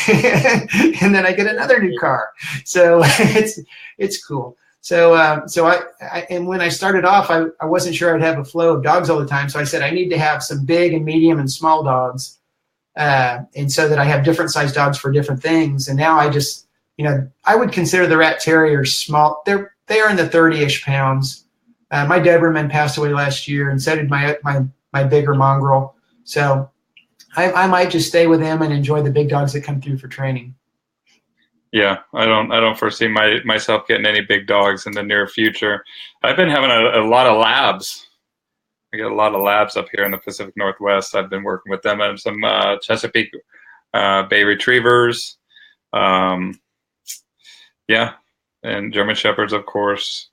And then I get another new car. So it's cool. So and when I started off, I wasn't sure I'd have a flow of dogs all the time. So I said, I need to have some big and medium and small dogs. And so that I have different size dogs for different things. And now I just, I would consider the Rat Terriers small. They are in the 30-ish pounds. My Doberman passed away last year, and so did my bigger mongrel. So I might just stay with them and enjoy the big dogs that come through for training. Yeah, I don't foresee myself getting any big dogs in the near future. I've been having a lot of labs. I get a lot of labs up here in the Pacific Northwest. I've been working with them and some Chesapeake Bay Retrievers. And German Shepherds, of course,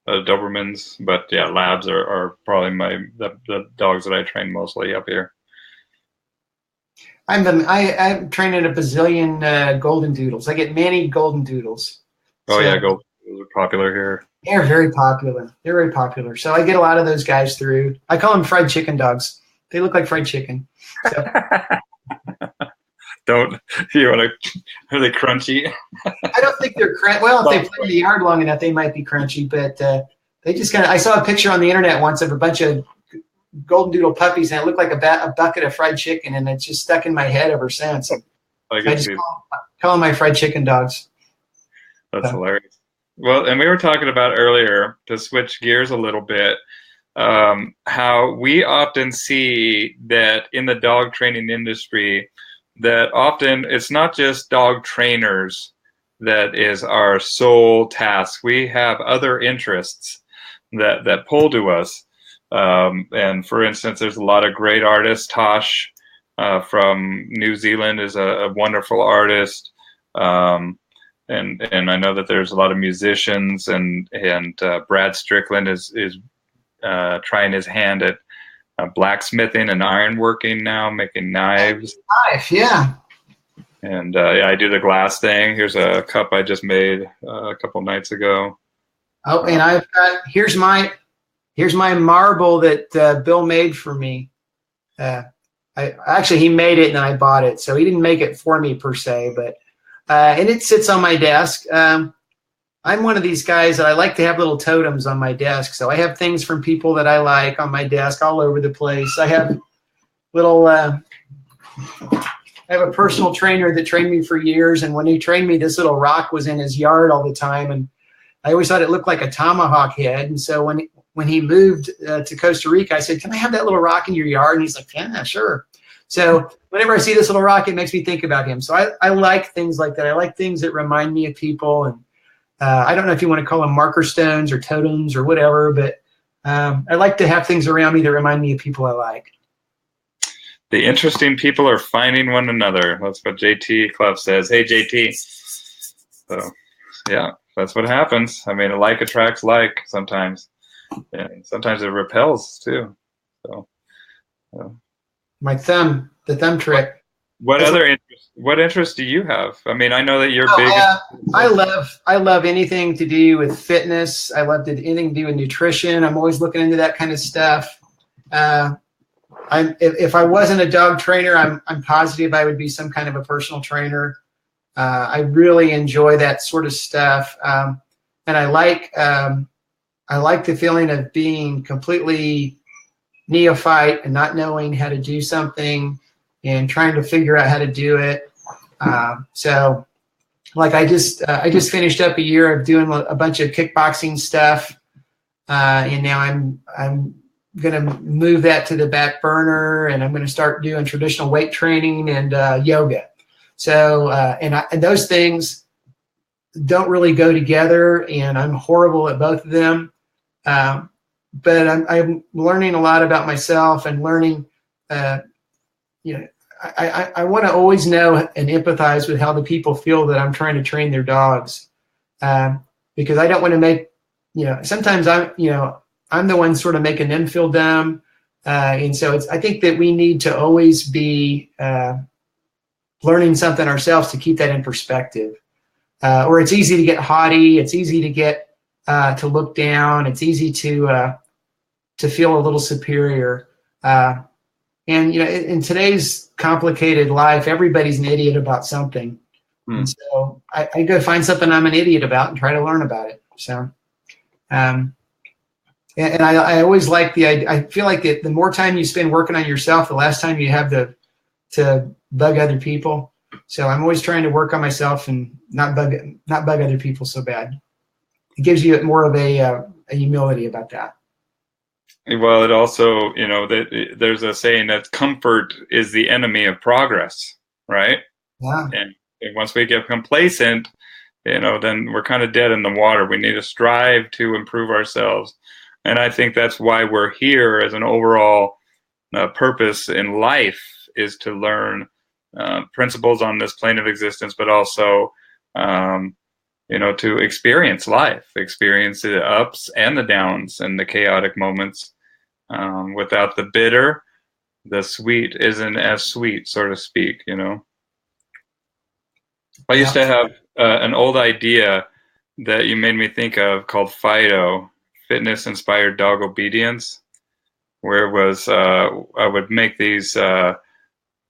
Dobermans. But yeah, labs are probably the dogs that I train mostly up here. I'm training a bazillion Goldendoodles. I get many Goldendoodles. Oh, yeah, Goldendoodles are popular here. They're very popular. They're very popular. So I get a lot of those guys through. I call them fried chicken dogs. They look like fried chicken. So. don't you want to? Are they crunchy? I don't think they're crunchy. Well, if they play in the yard long enough, they might be crunchy. But they just kind of. I saw a picture on the internet once of a bunch of Goldendoodle puppies, and it looked like a bucket of fried chicken, and it's just stuck in my head ever since. I just call them my fried chicken dogs. That's hilarious. Well, and we were talking about earlier, to switch gears a little bit, how we often see that in the dog training industry, that often it's not just dog trainers that is our sole task. We have other interests that pull to us. And for instance, there's a lot of great artists. Tosh from New Zealand is a wonderful artist. And I know that there's a lot of musicians, and Brad Strickland is trying his hand at blacksmithing and ironworking now, making knives. Knife, yeah. And I do the glass thing. Here's a cup I just made a couple nights ago. Oh, and I've got here's my marble that Bill made for me. He made it and I bought it, so he didn't make it for me per se, but and it sits on my desk. I'm one of these guys that I like to have little totems on my desk. So I have things from people that I like on my desk all over the place. I have little, I have a personal trainer that trained me for years. And when he trained me, this little rock was in his yard all the time. And I always thought it looked like a tomahawk head. And so when he moved to Costa Rica, I said, "Can I have that little rock in your yard?" And he's like, "Yeah, sure." So whenever I see this little rock, it makes me think about him. So I like things like that. I like things that remind me of people. And I don't know if you want to call them marker stones or totems or whatever, but I like to have things around me that remind me of people I like. The interesting people are finding one another. That's what JT Clough says. Hey, JT. So, yeah, that's what happens. I mean, like attracts like sometimes. And sometimes it repels, too. So. The thumb trick. What interests do you have? I mean, I know that you're big. I love anything to do with fitness. I love anything to do with nutrition. I'm always looking into that kind of stuff. If I wasn't a dog trainer, I'm positive I would be some kind of a personal trainer. I really enjoy that sort of stuff, and I like the feeling of being completely neophyte and not knowing how to do something and trying to figure out how to do it. So like I just finished up a year of doing a bunch of kickboxing stuff. And now I'm going to move that to the back burner, and I'm going to start doing traditional weight training and yoga. So, and those things don't really go together, and I'm horrible at both of them. But I'm learning a lot about myself and learning, I want to always know and empathize with how the people feel that I'm trying to train their dogs. Because I don't want to make, sometimes I'm the one sort of making them feel dumb. And so I think that we need to always be learning something ourselves to keep that in perspective. Or it's easy to get haughty. It's easy to get to look down. It's easy to feel a little superior. And in today's complicated life, everybody's an idiot about something. And so I go find something I'm an idiot about and try to learn about it. So, and I always like I feel like the more time you spend working on yourself, the less time you have to bug other people. So I'm always trying to work on myself and not bug other people so bad. It gives you more of a humility about that. Well, it also, there's a saying that comfort is the enemy of progress, right? Yeah. And once we get complacent, then we're kind of dead in the water. We need to strive to improve ourselves. And I think that's why we're here as an overall purpose in life, is to learn principles on this plane of existence, but also, to experience life, experience the ups and the downs and the chaotic moments. Without the bitter, the sweet isn't as sweet, so to speak, I used to have an old idea that you made me think of called FIDO, Fitness Inspired Dog Obedience, where it was I would make these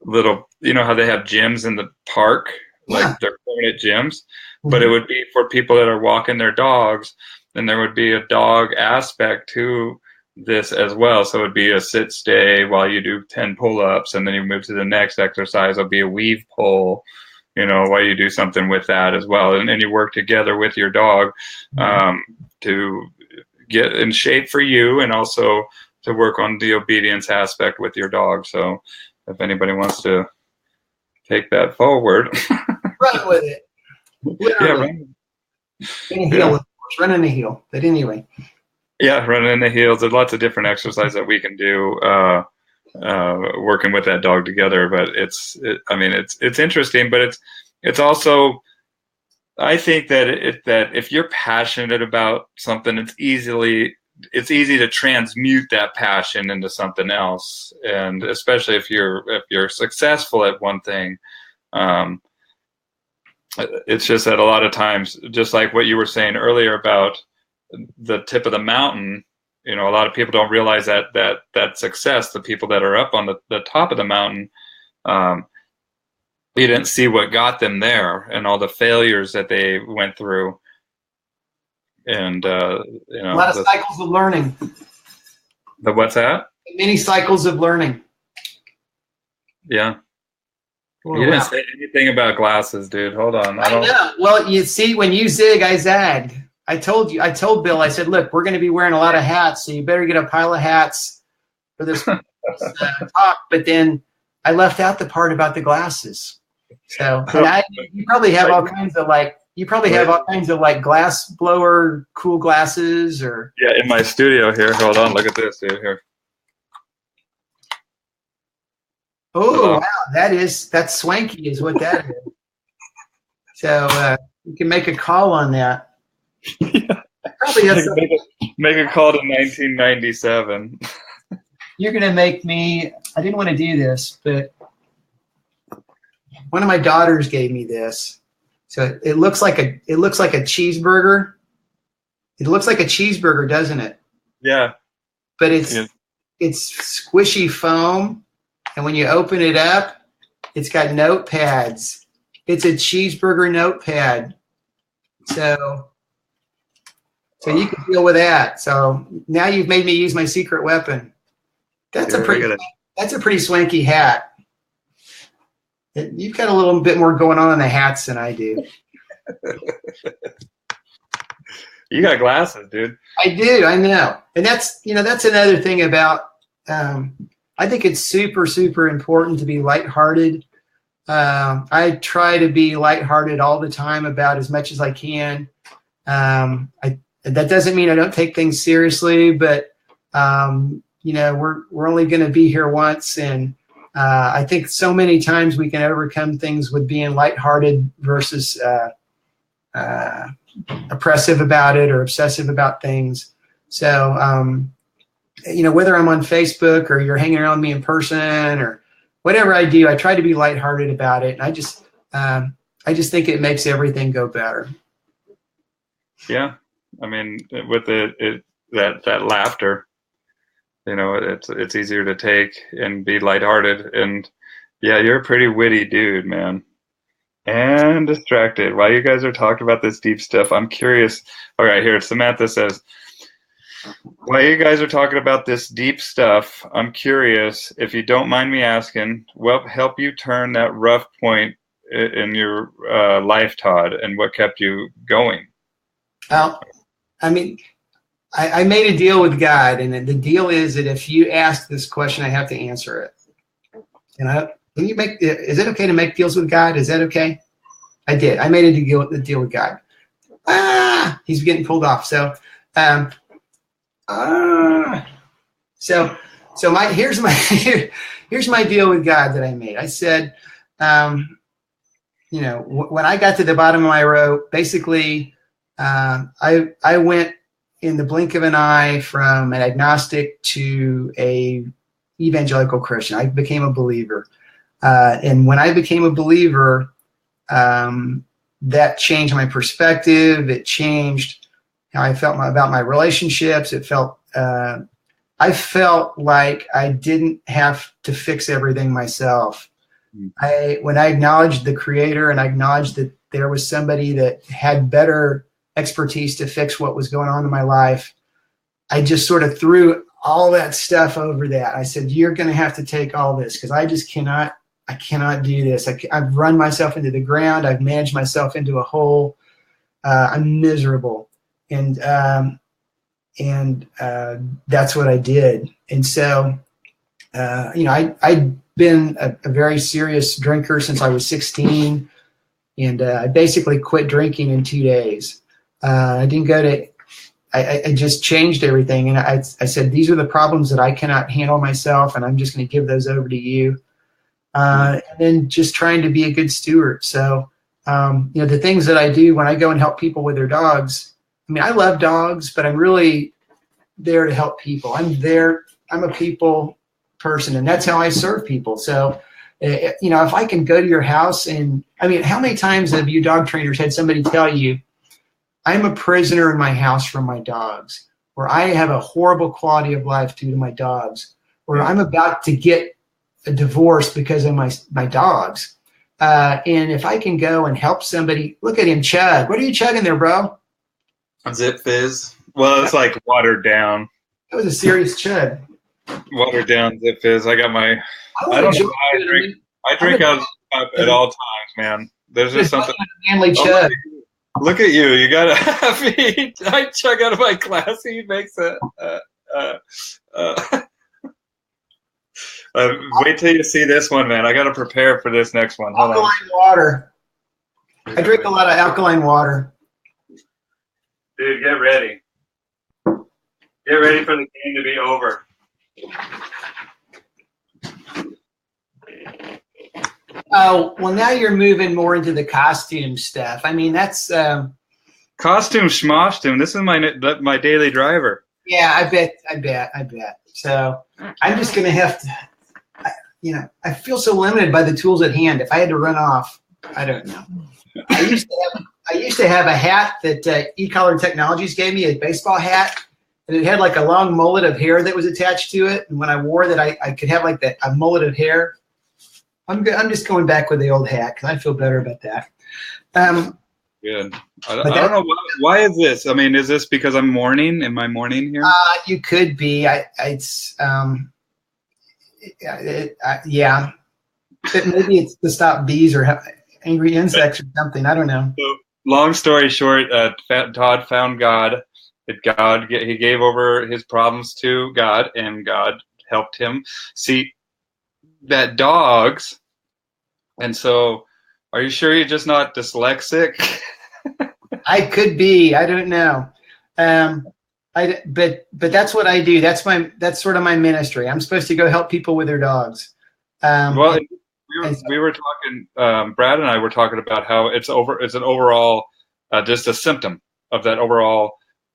little, you know how they have gyms in the park, Yeah. like they're permanent gyms, but it would be for people that are walking their dogs, and there would be a dog aspect to this as well. So it would be a sit stay while you do 10 pull-ups, and then you move to the next exercise. It'll be a weave pull, you know, while you do something with that as well. And then you work together with your dog to get in shape for you, and also to work on the obedience aspect with your dog. So if anybody wants to take that forward, Run with it. Literally. In a heel, of course. Run in a heel. But anyway. Yeah, running in the heels. There's lots of different exercises that we can do working with that dog together. But it's interesting, but it's also, I think that if you're passionate about something, it's easy to transmute that passion into something else, and especially if you're successful at one thing. It's just that a lot of times, just like what you were saying earlier about the tip of the mountain, you know, a lot of people don't realize that success, the people that are up on the top of the mountain, you didn't see what got them there and all the failures that they went through. And, you know, a lot of cycles of learning. The what's that? Many cycles of learning. Yeah. Oh, you didn't say anything about glasses, dude. Hold on. I know. Well, you see, when you zig, I zagged. I told Bill, I said, look, we're going to be wearing a lot of hats, so you better get a pile of hats for this talk. But then I left out the part about the glasses. So you probably have all kinds of like glass blower cool glasses, or in my studio here. Hold on, look at this, dude. Here. Oh wow, that's swanky, is what that is. So you can make a call on that. Probably make a call to 1997. You're gonna make me. I didn't want to do this, but one of my daughters gave me this. So it looks like a cheeseburger. It looks like a cheeseburger, doesn't it? Yeah. But it's squishy foam, and when you open it up, it's got notepads. It's a cheeseburger notepad. So you can deal with that. So now you've made me use my secret weapon. That's a pretty swanky hat. You've got a little bit more going on in the hats than I do. You got glasses, dude. I do. I know. And that's another thing about, I think it's super, super important to be lighthearted. I try to be lighthearted all the time about as much as I can. That doesn't mean I don't take things seriously, but we're only going to be here once, and I think so many times we can overcome things with being lighthearted versus oppressive about it or obsessive about things. So, whether I'm on Facebook or you're hanging around me in person or whatever I do, I try to be lighthearted about it. And I just think it makes everything go better. Yeah. I mean, with that laughter, it's easier to take and be lighthearted. And yeah, you're a pretty witty dude, man. And distracted. While you guys are talking about this deep stuff, I'm curious. All right, here, Samantha says, while you guys are talking about this deep stuff, I'm curious, if you don't mind me asking, what helped you turn that rough point in your life, Todd, and what kept you going? Well, I mean, I made a deal with God, and the deal is that if you ask this question, I have to answer it. Is it okay to make deals with God? Is that okay? I did. I made a deal with God. He's getting pulled off. So, here's my deal with God that I made. I said, when I got to the bottom of my rope, basically, I went in the blink of an eye from an agnostic to a evangelical Christian. I became a believer. And when I became a believer, that changed my perspective. It changed how I felt about my relationships. I felt like I didn't have to fix everything myself. When I acknowledged the creator and I acknowledged that there was somebody that had better expertise to fix what was going on in my life, I just sort of threw all that stuff over that. I said, you're going to have to take all this because I just cannot do this. I've run myself into the ground. I've managed myself into a hole. I'm miserable. And that's what I did. And so, I'd been a very serious drinker since I was 16. And I basically quit drinking in 2 days. I didn't go to, I just changed everything. And I said, these are the problems that I cannot handle myself. And I'm just going to give those over to you. And then just trying to be a good steward. So, the things that I do when I go and help people with their dogs, I mean, I love dogs, but I'm really there to help people. I'm a people person, and that's how I serve people. So, if I can go to your house and, I mean, how many times have you dog trainers had somebody tell you, I'm a prisoner in my house from my dogs, or I have a horrible quality of life due to my dogs, or I'm about to get a divorce because of my dogs. And if I can go and help somebody, look at him chug. What are you chugging there, bro? Zip Fizz. Well, it's like watered down. That was a serious chug. Watered down Zip Fizz. I got my. I don't know why I drink. I drink out of the cup at all times, man. There's just something. Manly chug. Look at you. You got to. I chug out of my glass. He makes it. Wait till you see this one, man. I got to prepare for this next one. Hold alkaline water. I drink a lot of alkaline water. Dude, get ready. Get ready for the game to be over. Oh, well, now you're moving more into the costume stuff. I mean, that's costume schmostume. This is my daily driver. Yeah, I bet. So I'm just gonna have to. I feel so limited by the tools at hand. If I had to run off, I don't know. I used to have a hat that E-Collar Technologies gave me, a baseball hat, and it had like a long mullet of hair that was attached to it. And when I wore that, I could have like a mullet of hair. I'm just going back with the old hat because I feel better about that. Good. I don't know why is this. I mean, is this because I'm mourning? Am I mourning here? You could be. Yeah. Maybe it's to stop bees or angry insects or something. I don't know. So, long story short, Tod found God. He gave over his problems to God, and God helped him see that dogs. And so, are you sure you're just not dyslexic? I could be. I don't know. But that's what I do. That's sort of my ministry. I'm supposed to go help people with their dogs. Well, we were talking. Brad and I were talking about how it's an overall, just a symptom of that overall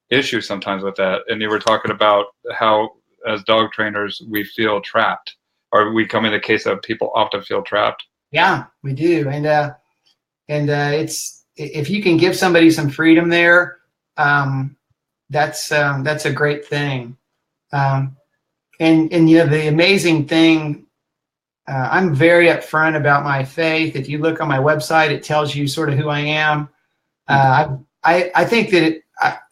issue sometimes with that. And you were talking about how, as dog trainers, we feel trapped, or we come in the case of people often feel trapped. Yeah, we do, and it's if you can give somebody some freedom there, that's a great thing. And the amazing thing, I'm very upfront about my faith. If you look on my website, it tells you sort of who I am. I think that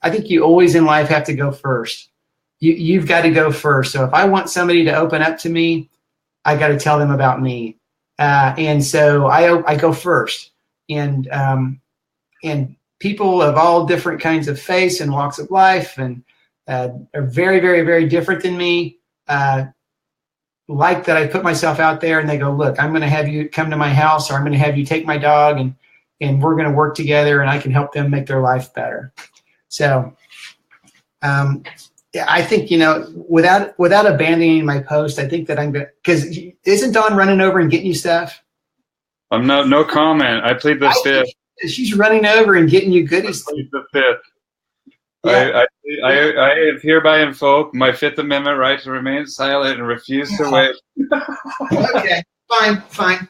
I think you always in life have to go first. You've got to go first. So if I want somebody to open up to me, I got to tell them about me. And so I go first, and people of all different kinds of faiths and walks of life, and are very, very, very different than me. Like that, I put myself out there, and they go, "Look, I'm going to have you come to my house, or I'm going to have you take my dog, and we're going to work together, and I can help them make their life better." So, I think, without abandoning my post, I think that I'm good. Because isn't Dawn running over and getting you stuff? I'm no comment. I plead the fifth. She's running over and getting you goodies. I plead the fifth. Yeah. I hereby invoke my Fifth Amendment right to remain silent and refuse to wait. Okay, fine.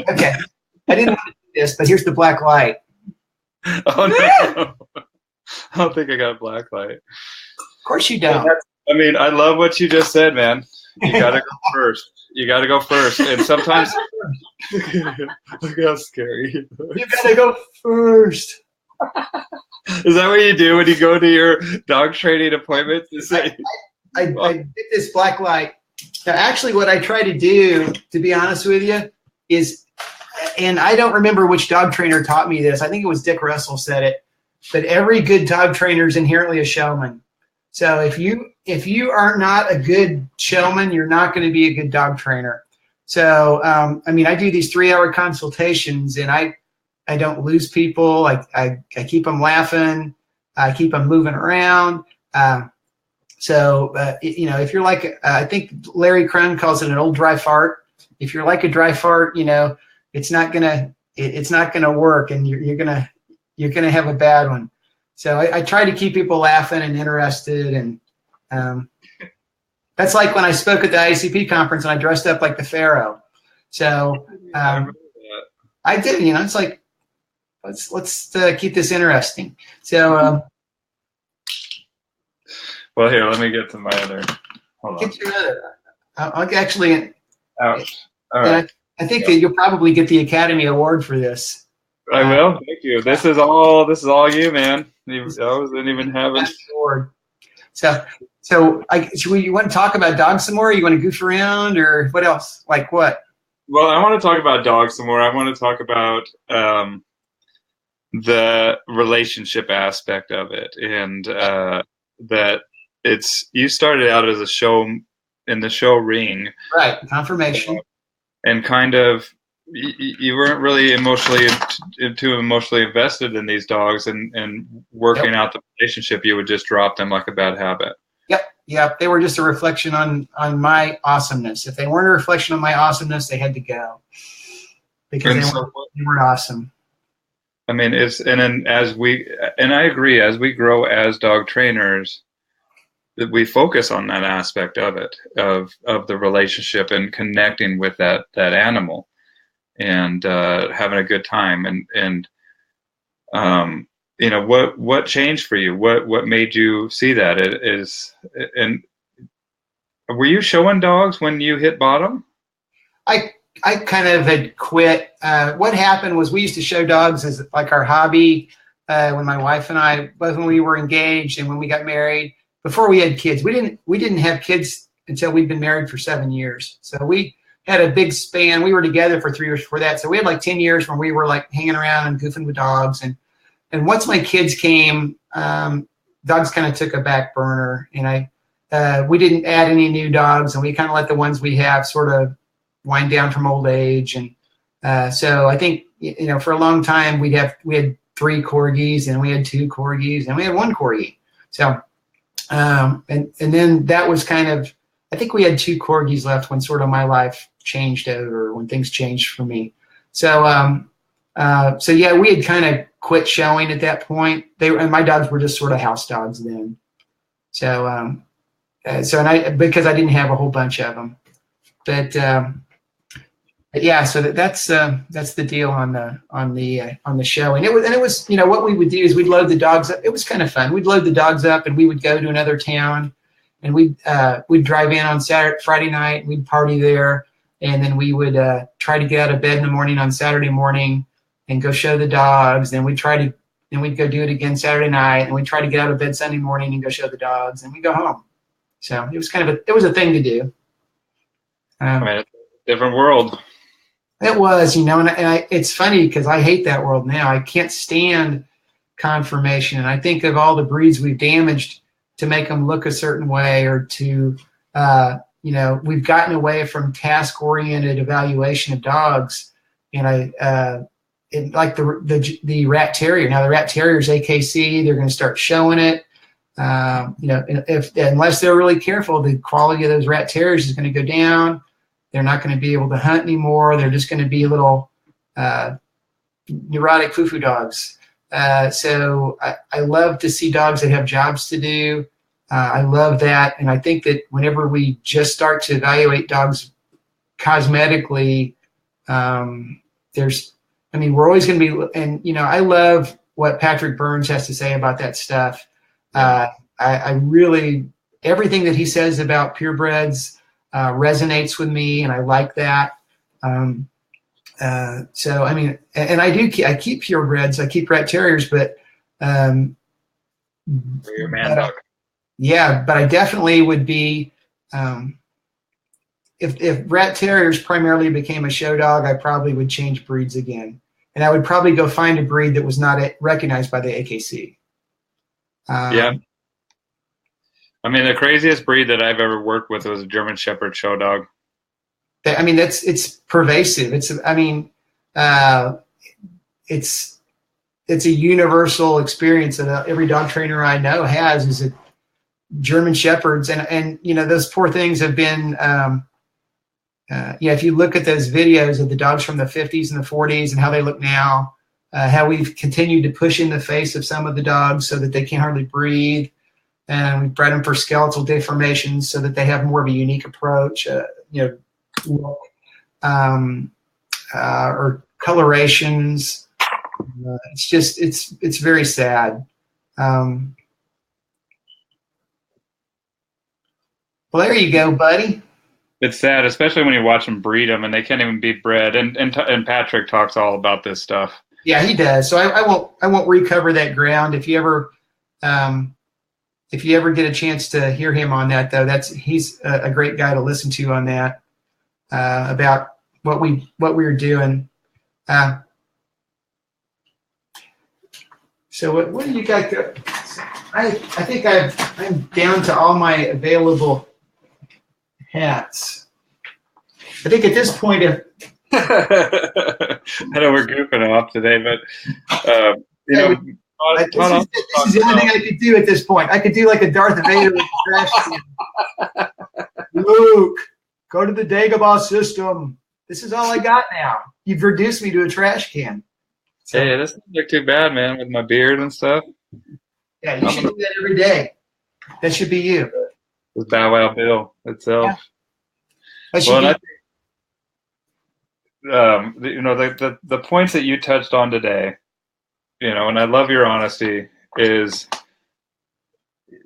Okay, I didn't want to do this, but here's the black light. Oh no! I don't think I got a black light. Of course you don't. I mean, I love what you just said, man. You got to go first. You got to go first. And sometimes Look how scary. You gotta go first. Is that what you do when you go to your dog training appointments? I get this black light. Now, actually, what I try to do, to be honest with you, is, and I don't remember which dog trainer taught me this. I think it was Dick Russell said it, but every good dog trainer is inherently a showman. So if you are not a good showman, you're not going to be a good dog trainer. So, I mean, I do these 3-hour consultations, and I don't lose people. I keep them laughing. I keep them moving around. So, you know, if you're like, I think Larry Crone calls it an old dry fart. If you're like a dry fart, you know, it's not gonna work, and you're gonna have a bad one. So I try to keep people laughing and interested, and that's like when I spoke at the IACP conference and I dressed up like the Pharaoh. So I did, you know, it's like, let's keep this interesting. So, well, here, let me get to my other. Hold on. Get your other. I'll actually. Ouch. All right. I think that you'll probably get the Academy Award for this. I will. Thank you. This is all you, man. I wasn't even having. So you want to talk about dogs some more? Or you want to goof around, or what else? Like what? Well, I want to talk about dogs some more. I want to talk about the relationship aspect of it, and that you started out as a show in the show ring, right? Confirmation, and kind of you weren't really emotionally invested in these dogs, and working out the relationship. You would just drop them like a bad habit. Yep. They were just a reflection on my awesomeness. If they weren't a reflection on my awesomeness, they had to go because they weren't awesome. I mean, I agree, as we grow as dog trainers, that we focus on that aspect of it, of the relationship and connecting with that animal, and having a good time, and you know, what changed for you? What made you see that? And were you showing dogs when you hit bottom? I kind of had quit. What happened was we used to show dogs as like our hobby when my wife and I, both when we were engaged and when we got married. Before we had kids, we didn't have kids until we'd been married for 7 years. So we had a big span. We were together for 3 years before that. So we had like 10 years when we were like hanging around and goofing with dogs. And once my kids came, dogs kind of took a back burner, and we didn't add any new dogs, and we kind of let the ones we have sort of wind down from old age. And so I think, you know, for a long time we had 3 corgis, and we had 2 corgis, and we had 1 corgi. So and then that was kind of, I think we had 2 corgis left when sort of my life changed over, when things changed for me. So yeah, we had kind of quit showing at that point. And my dogs were just sort of house dogs then. So because I didn't have a whole bunch of them, but yeah, so that's the deal on the show. And it was, you know, what we would do is we'd load the dogs up. It was kind of fun. We'd load the dogs up, and we would go to another town, and we'd drive in on Friday night, and we'd party there. And then we would try to get out of bed in the morning on Saturday morning and go show the dogs. Then we'd go do it again Saturday night, and we'd try to get out of bed Sunday morning and go show the dogs, and we'd go home. So it was it was a thing to do. I mean, it's a different world. It was, you know, and it's funny because I hate that world now. I can't stand confirmation. And I think of all the breeds we've damaged to make them look a certain way, or to, you know, we've gotten away from task-oriented evaluation of dogs. And like the rat terrier. Now the rat terrier is AKC. They're going to start showing it. You know, unless they're really careful, the quality of those rat terriers is going to go down. They're not going to be able to hunt anymore. They're just going to be little neurotic foo-foo dogs. So I love to see dogs that have jobs to do. I love that. And I think that whenever we just start to evaluate dogs cosmetically, we're always going to be, and, you know, I love what Patrick Burns has to say about that stuff. I really, everything that he says about purebreds resonates with me, and I like that. So, I mean, and I keep purebreds, I keep rat terriers, but, Your man dog. but I definitely would be, if rat terriers primarily became a show dog, I probably would change breeds again. And I would probably go find a breed that was not recognized by the AKC. Yeah. I mean, the craziest breed that I've ever worked with was a German Shepherd show dog. I mean, it's pervasive. It's a universal experience that every dog trainer I know has, is that German Shepherds, and those poor things have been, if you look at those videos of the dogs from the 50s and the 40s and how they look now, how we've continued to push in the face of some of the dogs so that they can't hardly breathe. And we bred them for skeletal deformations so that they have more of a unique approach, look, or colorations. It's very sad. Well, there you go, buddy. It's sad, especially when you watch them breed them and they can't even be bred. And Patrick talks all about this stuff. Yeah, he does. So I won't recover that ground. If you ever get a chance to hear him on that, though, he's a great guy to listen to on that, about what we were doing. So what do you got? I think I'm down to all my available hats. I think at this point, I know we're goofing off today, but this is the only thing I could do at this point. I could do like a Darth Vader with the trash can. Luke, go to the Dagobah system. This is all I got now. You've reduced me to a trash can. So, hey, this doesn't look too bad, man, with my beard and stuff. Yeah, you should do that every day. That should be you. With Bow Wow Bill itself. Yeah. That should be. The points that you touched on today, and I love your honesty, is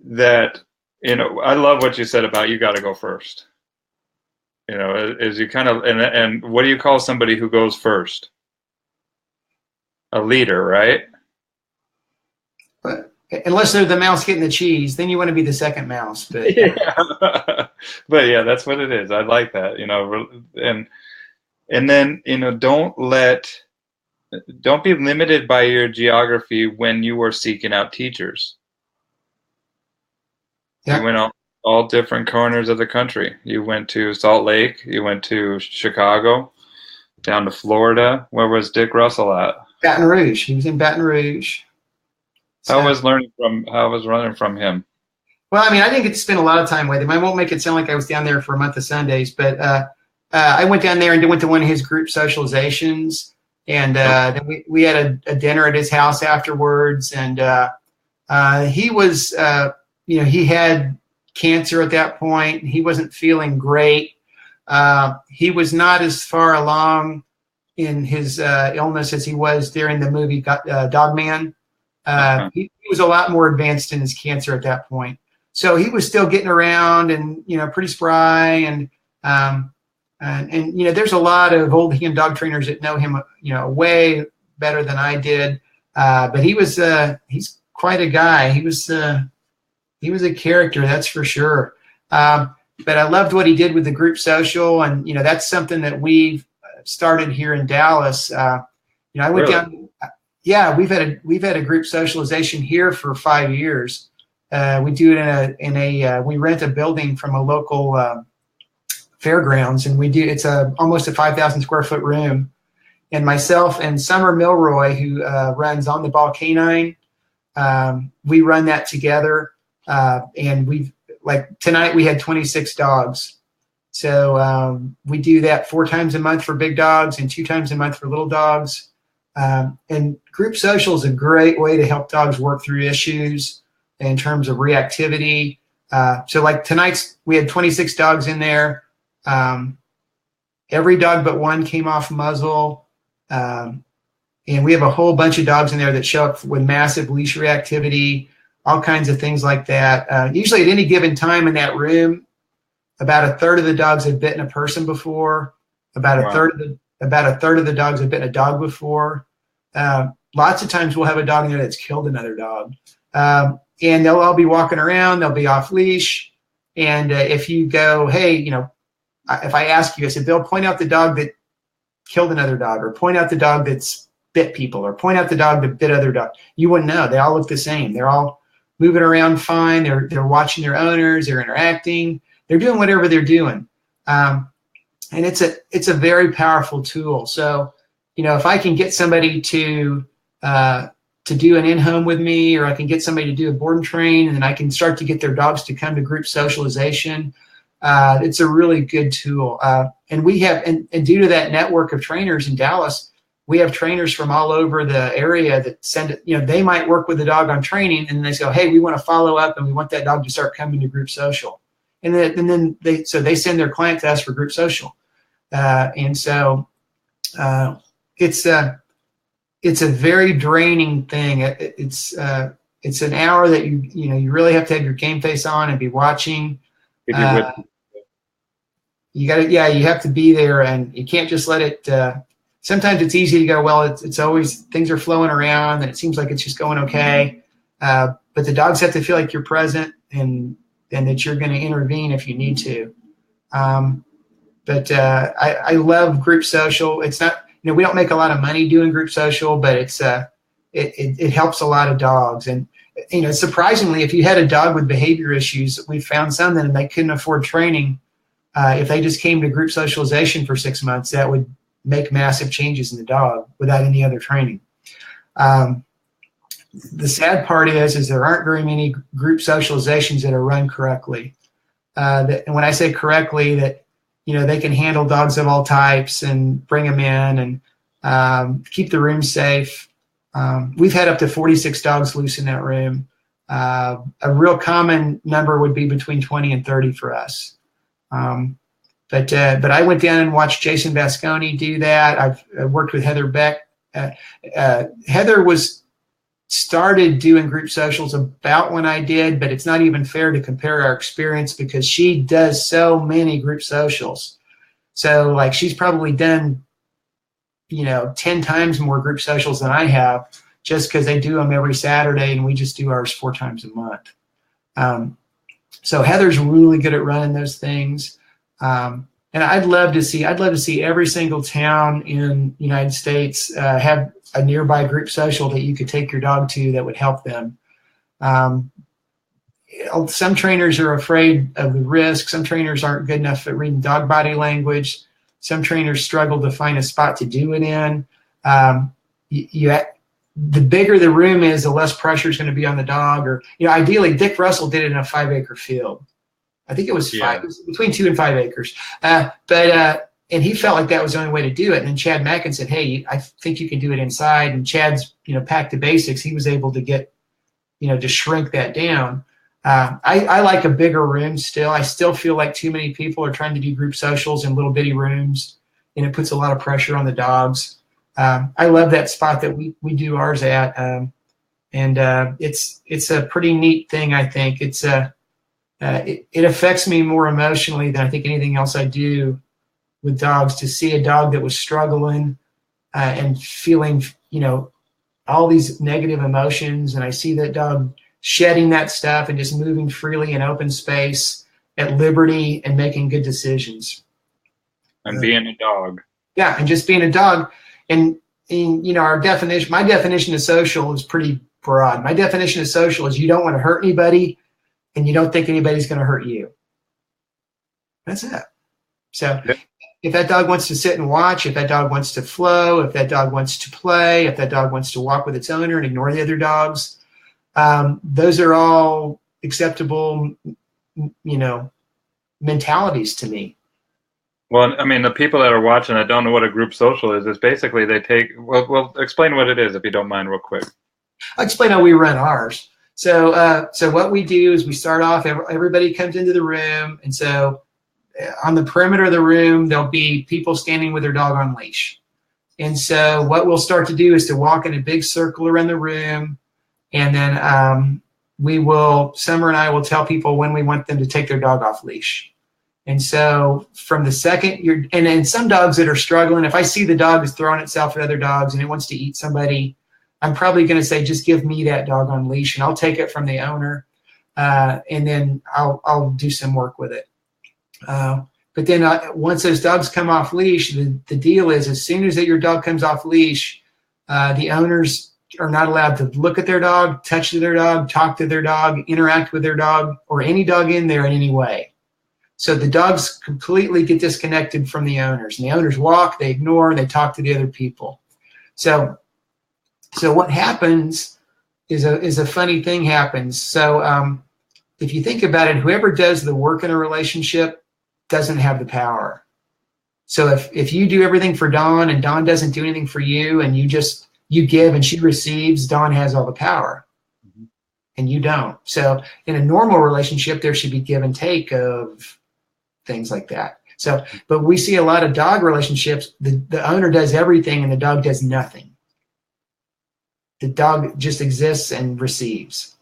that, I love what you said about you got to go first. As you kind of, and what do you call somebody who goes first? A leader, right? But unless they're the mouse getting the cheese, then you want to be the second mouse. But yeah. But yeah, that's what it is. I like that, and then, don't be limited by your geography when you are seeking out teachers. Yeah. You went all different corners of the country. You went to Salt Lake, you went to Chicago, down to Florida. Where was Dick Russell at? Baton Rouge. He was in Baton Rouge. How was running from him? Well, I mean, I didn't get to spend a lot of time with him. I won't make it sound like I was down there for a month of Sundays, but I went down there and went to one of his group socializations, and then we had a dinner at his house afterwards. And he was, he had cancer at that point. He wasn't feeling great. He was not as far along in his illness as he was during the movie Dog Man. He was a lot more advanced in his cancer at that point. So he was still getting around and, pretty spry. And there's a lot of Oldham dog trainers that know him, way better than I did. But he's quite a guy. He was a character, that's for sure. But I loved what he did with the group social. And, that's something that we've started here in Dallas. I went down. Yeah, we've had a group socialization here for 5 years. We do it we rent a building from a local fairgrounds, and it's almost a 5,000 square foot room. And myself and Summer Milroy, who runs On the Ball Canine, we run that together. And tonight we had 26 dogs. So we do that 4 times a month for big dogs and 2 times a month for little dogs. And group social is a great way to help dogs work through issues in terms of reactivity. So like tonight's, we had 26 dogs in there. Every dog but one came off muzzle. And we have a whole bunch of dogs in there that show up with massive leash reactivity, all kinds of things like that. Usually at any given time in that room, about a third of the dogs had bitten a person before. About a third about a third of the dogs have bitten a dog before. Lots of times we'll have a dog in there that's killed another dog. And they'll all be walking around, they'll be off leash. And if you go, hey, if I ask you, I said, Bill, point out the dog that killed another dog, or point out the dog that's bit people, or point out the dog that bit other dog. You wouldn't know. They all look the same. They're all moving around fine. They're watching their owners. They're interacting. They're doing whatever they're doing. And it's a very powerful tool. So, if I can get somebody to do an in-home with me, or I can get somebody to do a board and train, and then I can start to get their dogs to come to group socialization, it's a really good tool. And we have, and due to that network of trainers in Dallas, we have trainers from all over the area that send it, they might work with the dog on training, and they say, hey, we want to follow up and we want that dog to start coming to group social. And then they send their client to us for group social. And so it's a very draining thing. It's an hour that you really have to have your game face on and be watching. You have to be there, and you can't just let it. Sometimes it's easy to go, well, it's always, things are flowing around and it seems like it's just going okay. But the dogs have to feel like you're present and that you're going to intervene if you need to. But I love group social. It's not, we don't make a lot of money doing group social, but it helps a lot of dogs. And, surprisingly, if you had a dog with behavior issues, we found some that they couldn't afford training. If they just came to group socialization for 6 months, that would make massive changes in the dog without any other training. The sad part is there aren't very many group socializations that are run correctly. And when I say correctly, that they can handle dogs of all types and bring them in and keep the room safe. We've had up to 46 dogs loose in that room. A real common number would be between 20 and 30 for us. But I went down and watched Jason Vasconi do that. I've worked with Heather Beck. Heather started doing group socials about when I did, but it's not even fair to compare our experience because she does so many group socials. So like she's probably done, 10 times more group socials than I have, just because they do them every Saturday and we just do ours 4 times a month. So Heather's really good at running those things. And I'd love to see every single town in the United States have a nearby group social that you could take your dog to that would help them. Some trainers are afraid of the risk. Some trainers aren't good enough at reading dog body language. Some trainers struggle to find a spot to do it in. The bigger the room is, the less pressure is going to be on the dog. Or, ideally, Dick Russell did it in a 5-acre field. I think it was 5, it was between 2 and 5 acres. And he felt like that was the only way to do it. And then Chad Mackin said, hey, I think you can do it inside. And Chad's, Pack to Basics, he was able to get, to shrink that down. I like a bigger room still. I still feel like too many people are trying to do group socials in little bitty rooms, and it puts a lot of pressure on the dogs. I love that spot that we do ours at. It's a pretty neat thing, I think. It affects me more emotionally than I think anything else I do with dogs, to see a dog that was struggling and feeling, all these negative emotions. And I see that dog shedding that stuff and just moving freely in open space at liberty and making good decisions. And being a dog. Yeah, and just being a dog. And my definition of social is pretty broad. My definition of social is you don't want to hurt anybody and you don't think anybody's going to hurt you. That's it. So if that dog wants to sit and watch, if that dog wants to flow, if that dog wants to play, if that dog wants to walk with its owner and ignore the other dogs, those are all acceptable, mentalities to me. Well, I mean, the people that are watching that don't know what a group social is basically they take, well, explain what it is if you don't mind real quick. I'll explain how we run ours. So what we do is we start off, everybody comes into the room. And so on the perimeter of the room, there'll be people standing with their dog on leash. And so what we'll start to do is to walk in a big circle around the room. And then Summer and I will tell people when we want them to take their dog off leash. And so from the second and then some dogs that are struggling, if I see the dog is throwing itself at other dogs and it wants to eat somebody, I'm probably going to say, just give me that dog on leash and I'll take it from the owner. And then I'll do some work with it. But then once those dogs come off leash, the deal is as soon as your dog comes off leash, the owners are not allowed to look at their dog, touch their dog, talk to their dog, interact with their dog, or any dog in there in any way. So the dogs completely get disconnected from the owners. And the owners walk, they ignore, they talk to the other people. So what happens is a funny thing happens. So if you think about it, whoever does the work in a relationship doesn't have the power. So if you do everything for Dawn and Dawn doesn't do anything for you and you give and she receives, Dawn has all the power and you don't. So in a normal relationship, there should be give and take of things like that. So, but we see a lot of dog relationships. The owner does everything and the dog does nothing. The dog just exists and receives.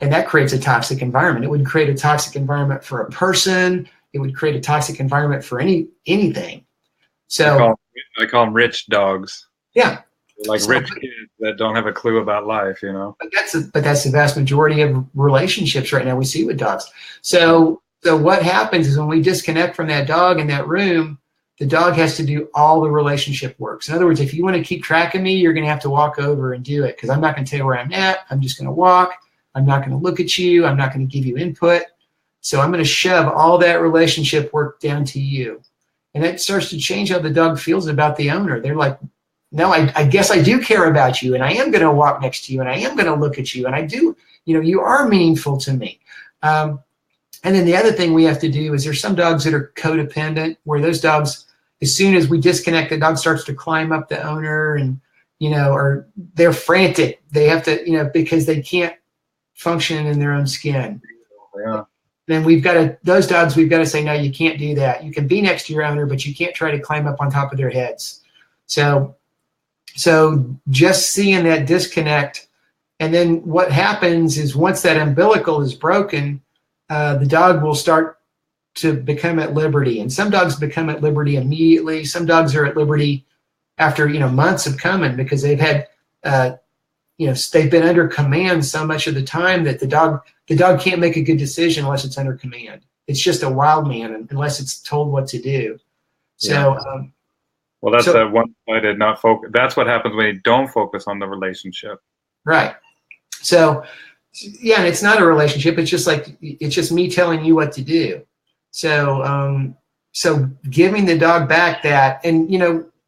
And that creates a toxic environment. It would create a toxic environment for a person. It would create a toxic environment for anything. So I call them rich dogs. Yeah. Like rich kids that don't have a clue about life, you know. But that's the vast majority of relationships right now we see with dogs. So what happens is when we disconnect from that dog in that room, the dog has to do all the relationship work. So in other words, if you want to keep track of me, you're going to have to walk over and do it because I'm not going to tell you where I'm at. I'm just going to walk. I'm not going to look at you. I'm not going to give you input. So I'm going to shove all that relationship work down to you. And that starts to change how the dog feels about the owner. They're like, no, I guess I do care about you, and I am going to walk next to you, and I am going to look at you, and I do, you are meaningful to me. And then the other thing we have to do is there's some dogs that are codependent, where those dogs, as soon as we disconnect, the dog starts to climb up the owner, and or they're frantic. They have to, because they can't function in their own skin. Yeah. Then those dogs, we've got to say, no, you can't do that. You can be next to your owner, but you can't try to climb up on top of their heads. So just seeing that disconnect, and then what happens is once that umbilical is broken, the dog will start to become at liberty. And some dogs become at liberty immediately. Some dogs are at liberty after, months of coming because they've had, they've been under command so much of the time that the dog can't make a good decision unless it's under command. It's just a wild man unless it's told what to do. So, yeah. Well, that's that one-sided not focus. That's what happens when you don't focus on the relationship. Right. So, yeah, and it's not a relationship. It's just me telling you what to do. So, so giving the dog back that, and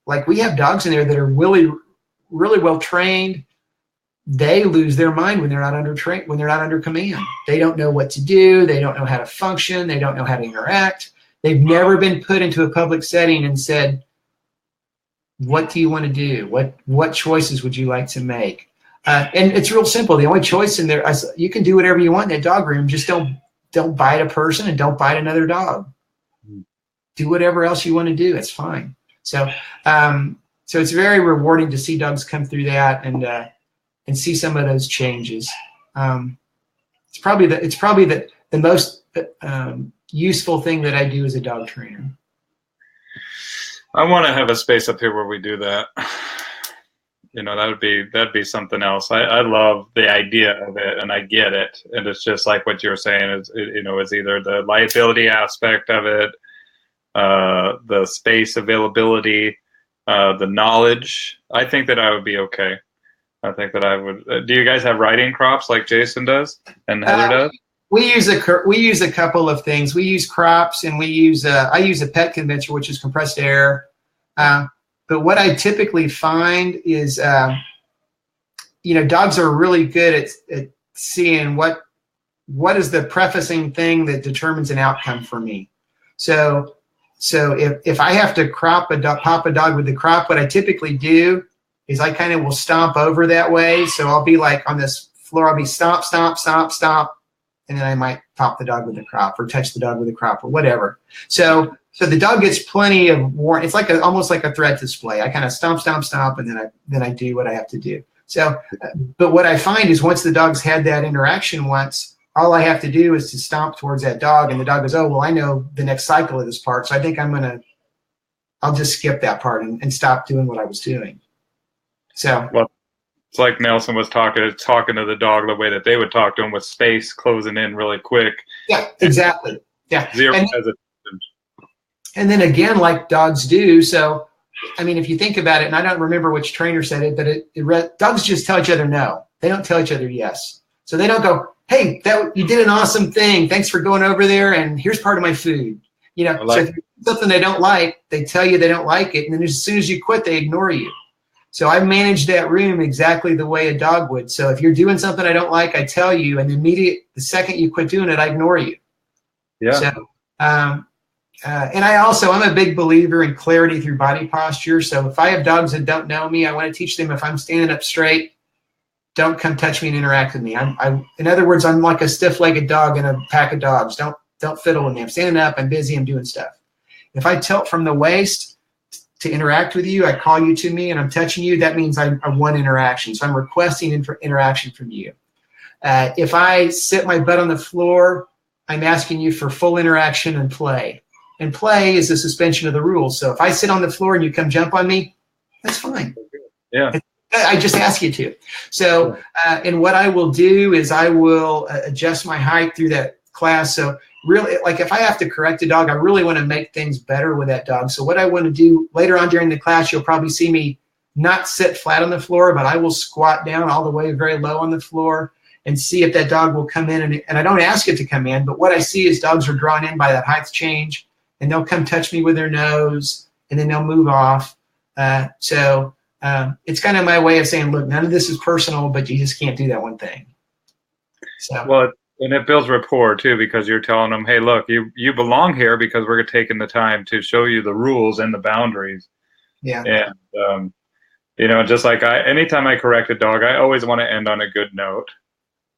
like we have dogs in there that are really, really well trained. They lose their mind when they're not under command. They don't know what to do. They don't know how to function. They don't know how to interact. They've never been put into a public setting and said, what do you want to do? What choices would you like to make? And it's real simple. The only choice in there, you can do whatever you want in that dog room. Just don't bite a person and don't bite another dog. Do whatever else you want to do. It's fine. So it's very rewarding to see dogs come through that and see some of those changes. It's probably the most useful thing that I do as a dog trainer. I want to have a space up here where we do that. That'd be something else. I love the idea of it, and I get it. And it's just like what you're saying is, it's either the liability aspect of it, the space availability, the knowledge. I think that I would be okay. I think that I would. Do you guys have riding crops like Jason does and Heather does? We use a couple of things. We use crops, and I use a pet condenser, which is compressed air. But what I typically find is, dogs are really good at seeing what is the prefacing thing that determines an outcome for me. So if I have to pop a dog with the crop, what I typically do is I kind of will stomp over that way. So I'll be like on this floor, I'll be stomp, stomp, stomp, stomp. And then I might pop the dog with the crop or touch the dog with the crop or whatever. So the dog gets plenty of warning. It's like almost like a threat display. I kind of stomp, stomp, stomp, and then I do what I have to do. So, but what I find is once the dog's had that interaction once, all I have to do is to stomp towards that dog, and the dog goes, oh, well, I know the next cycle of this part, so I think I'll just skip that part and stop doing what I was doing. So. Well, it's like Nelson was talking to the dog the way that they would talk to him, with space closing in really quick. Yeah, exactly. Yeah. Zero hesitation. And then again, like dogs do. So, I mean, if you think about it, and I don't remember which trainer said it, but dogs just tell each other no. They don't tell each other yes. So they don't go, hey, you did an awesome thing. Thanks for going over there, and here's part of my food. You know, so if you do something they don't like, they tell you they don't like it, and then as soon as you quit, they ignore you. So I managed that room exactly the way a dog would. So if you're doing something I don't like, I tell you, and the second you quit doing it, I ignore you. Yeah. So, and I'm a big believer in clarity through body posture. So if I have dogs that don't know me, I want to teach them, if I'm standing up straight, don't come touch me and interact with me. In other words, I'm like a stiff-legged dog in a pack of dogs. Don't fiddle with me. I'm standing up, I'm busy, I'm doing stuff. If I tilt from the waist to interact with you, I call you to me and I'm touching you, that means I want interaction. So I'm requesting interaction from you. If I sit my butt on the floor, I'm asking you for full interaction and play. And play is a suspension of the rules. So if I sit on the floor and you come jump on me, that's fine. Yeah. I just ask you to. So, and what I will do is I will adjust my height through that class. So really, like if I have to correct a dog, I really want to make things better with that dog. So what I want to do later on during the class, you'll probably see me not sit flat on the floor, but I will squat down all the way very low on the floor and see if that dog will come in. And I don't ask it to come in, but what I see is dogs are drawn in by that height change, and they'll come touch me with their nose, and then they'll move off. It's kind of my way of saying, look, none of this is personal, but you just can't do that one thing. So. Well, and it builds rapport too, because you're telling them, hey, look, you belong here because we're taking the time to show you the rules and the boundaries. Yeah. And, just like anytime I correct a dog, I always want to end on a good note.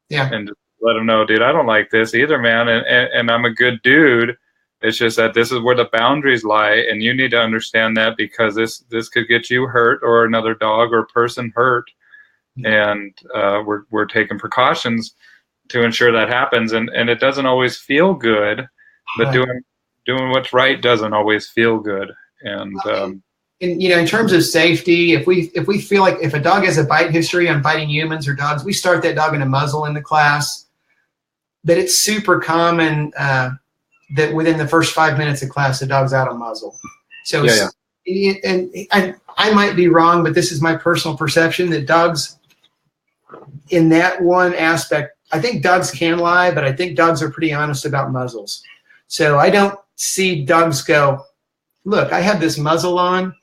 Yeah. And just let them know, dude, I don't like this either, man. And I'm a good dude. It's just that this is where the boundaries lie, and you need to understand that, because this could get you hurt or another dog or person hurt, and we're taking precautions to ensure that happens. And it doesn't always feel good, but right. doing what's right doesn't always feel good. And in terms of safety, if we feel like if a dog has a bite history on biting humans or dogs, we start that dog in a muzzle in the class. But it's super common that within the first 5 minutes of class, the dog's out on muzzle. So, and I might be wrong, but this is my personal perception that dogs, in that one aspect, I think dogs can lie, but I think dogs are pretty honest about muzzles. So I don't see dogs go, look, I have this muzzle on,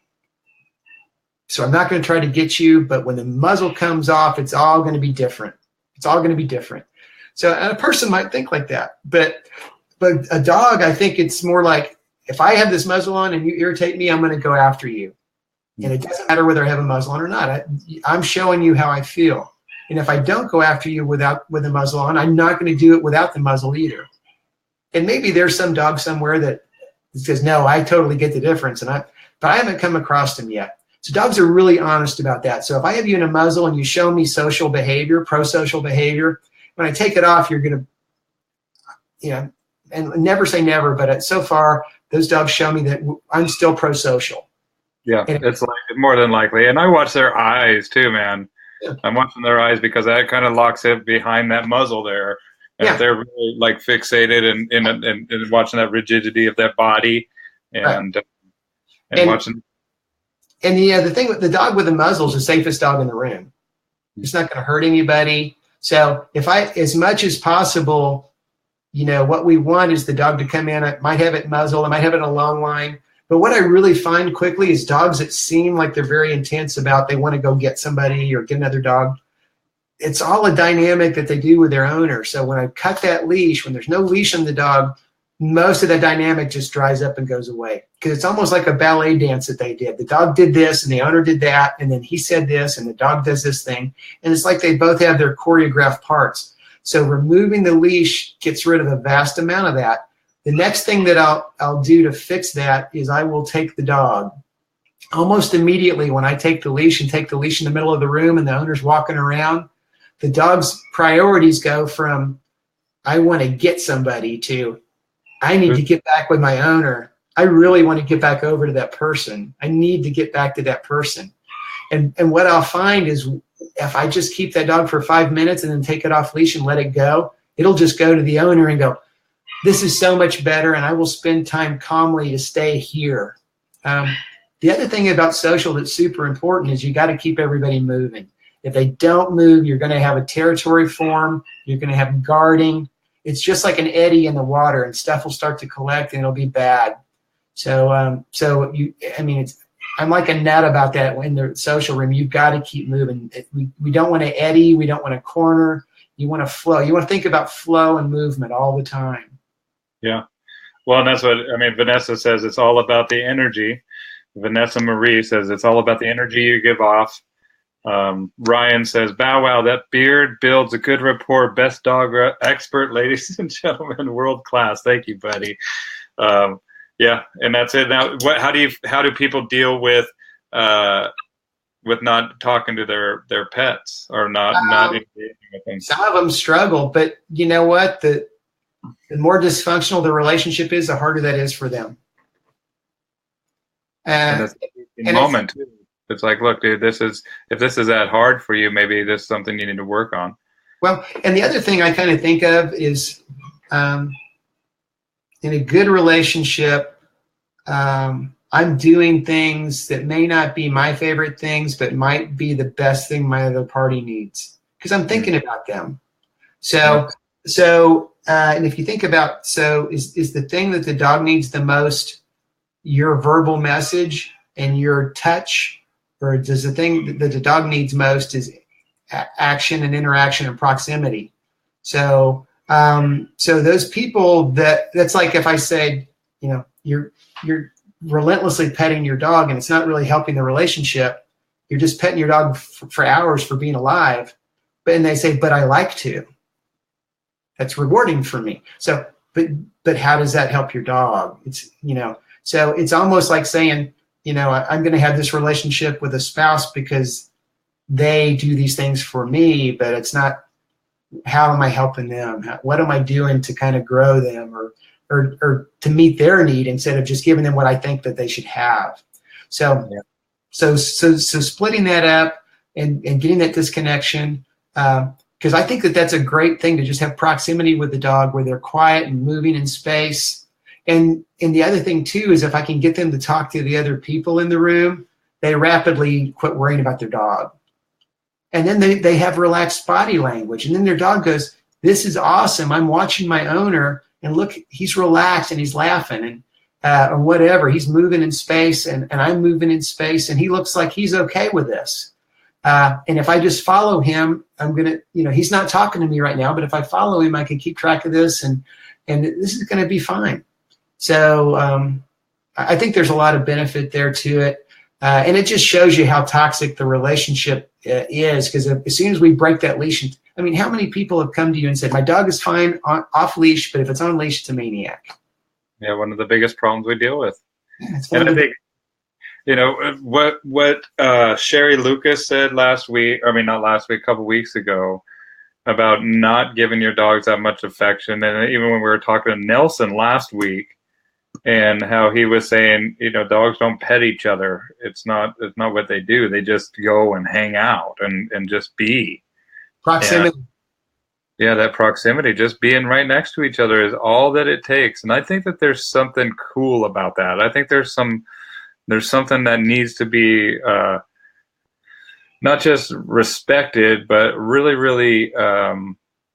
so I'm not going to try to get you, but when the muzzle comes off, it's all going to be different. It's all going to be different. So a person might think like that, but a dog, I think it's more like, if I have this muzzle on and you irritate me, I'm going to go after you. And it doesn't matter whether I have a muzzle on or not. I'm showing you how I feel. And if I don't go after you with the muzzle on, I'm not going to do it without the muzzle either. And maybe there's some dog somewhere that says, no, I totally get the difference. But I haven't come across them yet. So dogs are really honest about that. So if I have you in a muzzle and you show me social behavior, pro-social behavior, when I take it off, you're going to, and never say never, but so far, those dogs show me that I'm still pro-social. Yeah, it's like more than likely. And I watch their eyes too, man. Yeah. I'm watching their eyes, because that kind of locks it behind that muzzle there. And if they're really like fixated and watching that rigidity of that body and watching. And the thing with the dog with the muzzle is the safest dog in the room. It's not going to hurt anybody. So as much as possible, what we want is the dog to come in. I might have it muzzled. I might have it in a long line. But what I really find quickly is dogs that seem like they're very intense about they want to go get somebody or get another dog. It's all a dynamic that they do with their owner. So when I cut that leash, when there's no leash on the dog, most of that dynamic just dries up and goes away. Because it's almost like a ballet dance that they did. The dog did this and the owner did that, and then he said this and the dog does this thing. And it's like they both have their choreographed parts. So removing the leash gets rid of a vast amount of that. The next thing that I'll do to fix that is I will take the dog. Almost immediately when I take the leash in the middle of the room and the owner's walking around, the dog's priorities go from I want to get somebody to, I need to get back with my owner. I really want to get back over to that person. I need to get back to that person. And what I'll find is if I just keep that dog for 5 minutes and then take it off leash and let it go, it'll just go to the owner and go, this is so much better, and I will spend time calmly to stay here. The other thing about social that's super important is you got to keep everybody moving. If they don't move, you're going to have a territory form. You're going to have guarding. It's just like an eddy in the water, and stuff will start to collect, and it'll be bad. I'm like a nut about that in the social room. You've got to keep moving. We don't want to eddy. We don't want to corner. You want to flow. You want to think about flow and movement all the time. Yeah. Well, and that's what, Vanessa says it's all about the energy. Vanessa Marie says it's all about the energy you give off. Ryan says, Bow Wow, that beard builds a good rapport. Best dog expert, ladies and gentlemen, world class. Thank you, buddy. Yeah, and that's it. Now, how do people deal with not talking to their pets or not engaging with them? Some of them struggle, but you know what? The more dysfunctional the relationship is, the harder that is for them. And that's the moment too. It's like, look, dude, if this is that hard for you, maybe this is something you need to work on. Well, and the other thing I kind of think of is in a good relationship, I'm doing things that may not be my favorite things, but might be the best thing my other party needs because I'm thinking about them. And if you think about, is the thing that the dog needs the most your verbal message and your touch, or does the thing that the dog needs most is action and interaction and proximity? So those people that's like if I said, you're relentlessly petting your dog and it's not really helping the relationship. You're just petting your dog for hours for being alive. And they say, but I like to. That's rewarding for me. So, but how does that help your dog? It's, so it's almost like saying, I'm going to have this relationship with a spouse because they do these things for me, but it's not, how am I helping them? What am I doing to kind of grow them or to meet their need instead of just giving them what I think that they should have? So splitting that up and getting that disconnection, because I think that that's a great thing to just have proximity with the dog where they're quiet and moving in space. And the other thing too is if I can get them to talk to the other people in the room, they rapidly quit worrying about their dog. And then they have relaxed body language. And then their dog goes, this is awesome. I'm watching my owner and look, he's relaxed and he's laughing and or whatever. He's moving in space and I'm moving in space and he looks like he's okay with this. And if I just follow him, I'm going to, he's not talking to me right now, but if I follow him, I can keep track of this and this is going to be fine. So I think there's a lot of benefit there to it. And it just shows you how toxic the relationship is, because as soon as we break that leash, how many people have come to you and said, my dog is fine off leash, but if it's on leash, it's a maniac. Yeah, one of the biggest problems we deal with. Yeah, and I think, what Sherry Lucas said a couple weeks ago about not giving your dogs that much affection. And even when we were talking to Nelson last week, and how he was saying, dogs don't pet each other. It's not what they do. They just go and hang out and just be. Proximity. That proximity, just being right next to each other is all that it takes. And I think that there's something cool about that. I think there's something that needs to be not just respected, but really, really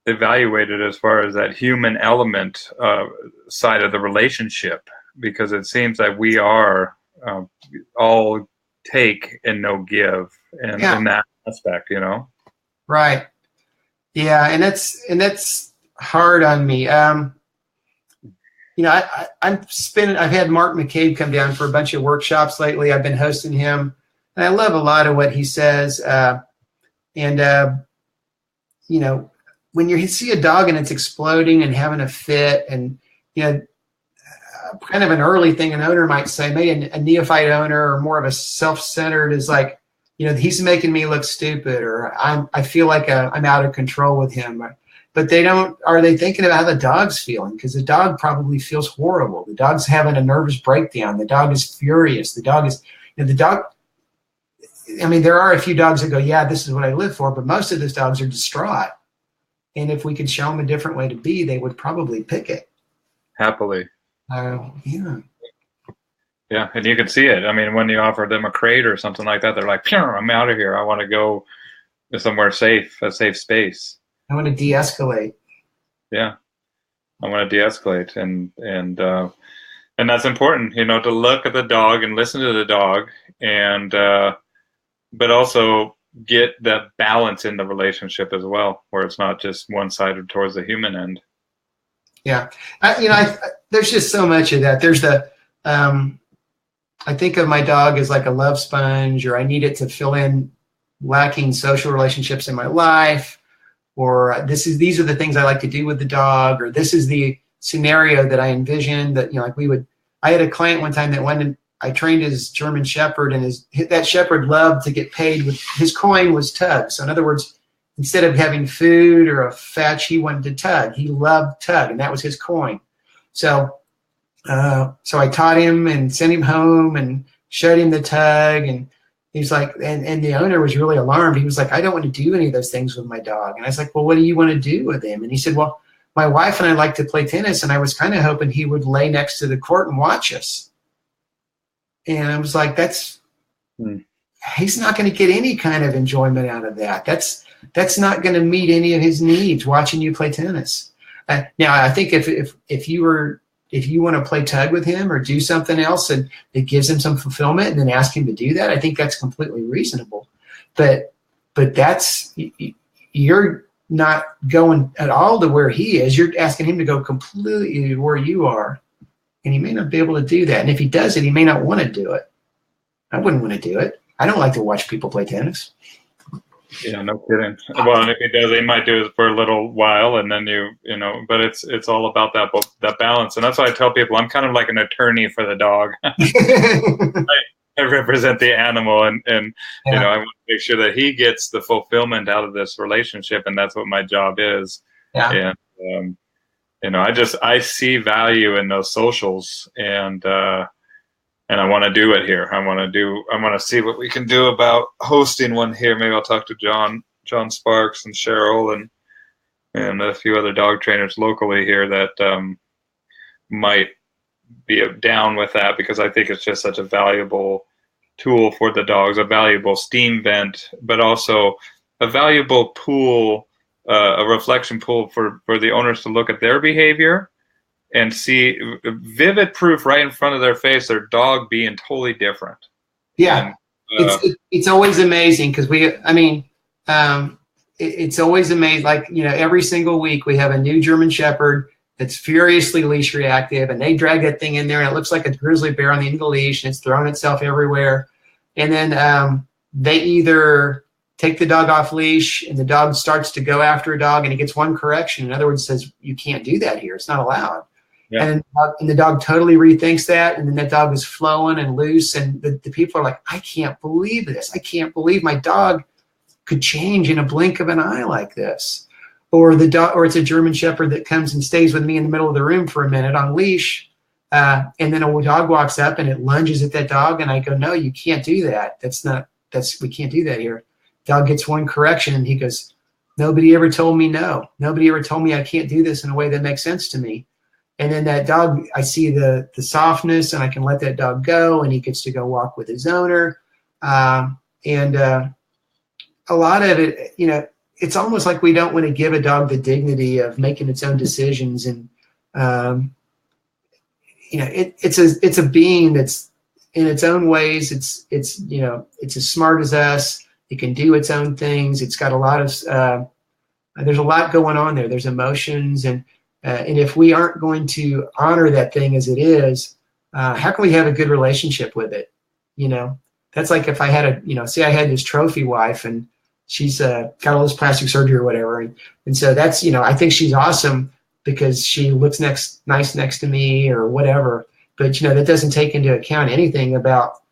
evaluated as far as that human element side of the relationship, because it seems that we are all take and no give in that aspect, Right. Yeah. And that's hard on me. I've had Mark McCabe come down for a bunch of workshops lately. I've been hosting him and I love a lot of what he says. When you see a dog and it's exploding and having a fit and, kind of an early thing an owner might say, maybe a neophyte owner or more of a self-centered is like, he's making me look stupid, or I feel like I'm out of control with him. but they don't. Are they thinking about how the dog's feeling? Because the dog probably feels horrible. The dog's having a nervous breakdown. The dog is furious. The dog is, the dog. I mean, there are a few dogs that go, yeah, this is what I live for, but most of those dogs are distraught. And if we could show them a different way to be, they would probably pick it. Happily. Yeah. Yeah, and you can see it. I mean, when you offer them a crate or something like that, they're like, I'm out of here. I want to go to somewhere safe, a safe space. I want to de-escalate. Yeah, I want to de-escalate. And that's important, to look at the dog and listen to the dog, and but also get that balance in the relationship as well, where it's not just one-sided towards the human end. Yeah. There's just so much of that. There's I think of my dog as like a love sponge, or I need it to fill in lacking social relationships in my life, or these are the things I like to do with the dog, or this is the scenario that I envisioned that, I had a client one time that I trained his German Shepherd, and that Shepherd loved to get paid with his coin was tug. So in other words, instead of having food or a fetch, he wanted to tug. He loved tug, and that was his coin. So I taught him and sent him home and showed him the tug, and he's like, and the owner was really alarmed. He was like, I don't want to do any of those things with my dog. And I was like, well, what do you want to do with him? And he said, well, my wife and I like to play tennis, and I was kind of hoping he would lay next to the court and watch us. And I was like, he's not going to get any kind of enjoyment out of that. That's not going to meet any of his needs, watching you play tennis. Now, I think if you want to play tug with him or do something else and it gives him some fulfillment, and then ask him to do that, I think that's completely reasonable. But you're not going at all to where he is. You're asking him to go completely to where you are, and he may not be able to do that. And if he does it, he may not want to do it. I wouldn't want to do it. I don't like to watch people play tennis. Yeah, no kidding. Well, and if he does, he might do it for a little while, and then but it's all about that balance. And that's why I tell people I'm kind of like an attorney for the dog. I represent the animal, and I want to make sure that he gets the fulfillment out of this relationship, and that's what my job is. Yeah. And I see value in those socials, and I want to do it here. I want to see what we can do about hosting one here. Maybe I'll talk to John Sparks and Cheryl and a few other dog trainers locally here that might be down with that, because I think it's just such a valuable tool for the dogs, a valuable steam vent, but also a valuable pool, a reflection pool for the owners to look at their behavior and see vivid proof right in front of their face, their dog being totally different. Yeah. And, it's always amazing because it's always amazing. Like, every single week we have a new German Shepherd that's furiously leash reactive, and they drag that thing in there and it looks like a grizzly bear on the end of the leash, and it's throwing itself everywhere. And then they either take the dog off leash and the dog starts to go after a dog and it gets one correction. In other words, says, you can't do that here. It's not allowed. Yeah. And the dog totally rethinks that, and then that dog is flowing and loose, and the people are like, I can't believe this. I can't believe my dog could change in a blink of an eye like this. Or it's a German Shepherd that comes and stays with me in the middle of the room for a minute on leash, and then a dog walks up and it lunges at that dog, and I go, no, you can't do that. We can't do that here. Dog gets one correction, and he goes, nobody ever told me no. Nobody ever told me I can't do this in a way that makes sense to me. And then that dog, I see the softness, and I can let that dog go, and he gets to go walk with his owner. And a lot of it, it's almost like we don't want to give a dog the dignity of making its own decisions. And, it's a being that's in its own ways. It's as smart as us. It can do its own things. It's got a lot of, there's a lot going on there. There's emotions, and if we aren't going to honor that thing as it is, how can we have a good relationship with it? That's like if I had say I had this trophy wife, and she's got all this plastic surgery or whatever. And so that's, I think she's awesome because she looks nice next to me or whatever. But, that doesn't take into account anything about,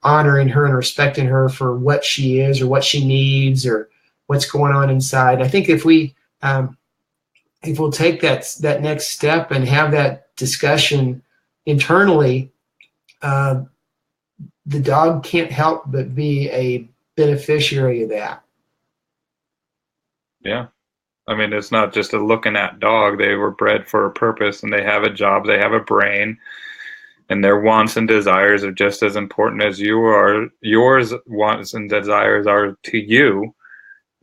honoring her and respecting her for what she is or what she needs or what's going on inside. I think if we if we'll take that next step and have that discussion internally, the dog can't help but be a beneficiary of that. Yeah. I mean, it's not just a looking at dog. They were bred for a purpose, and they have a job, they have a brain, and their wants and desires are just as important as yours wants and desires are to you.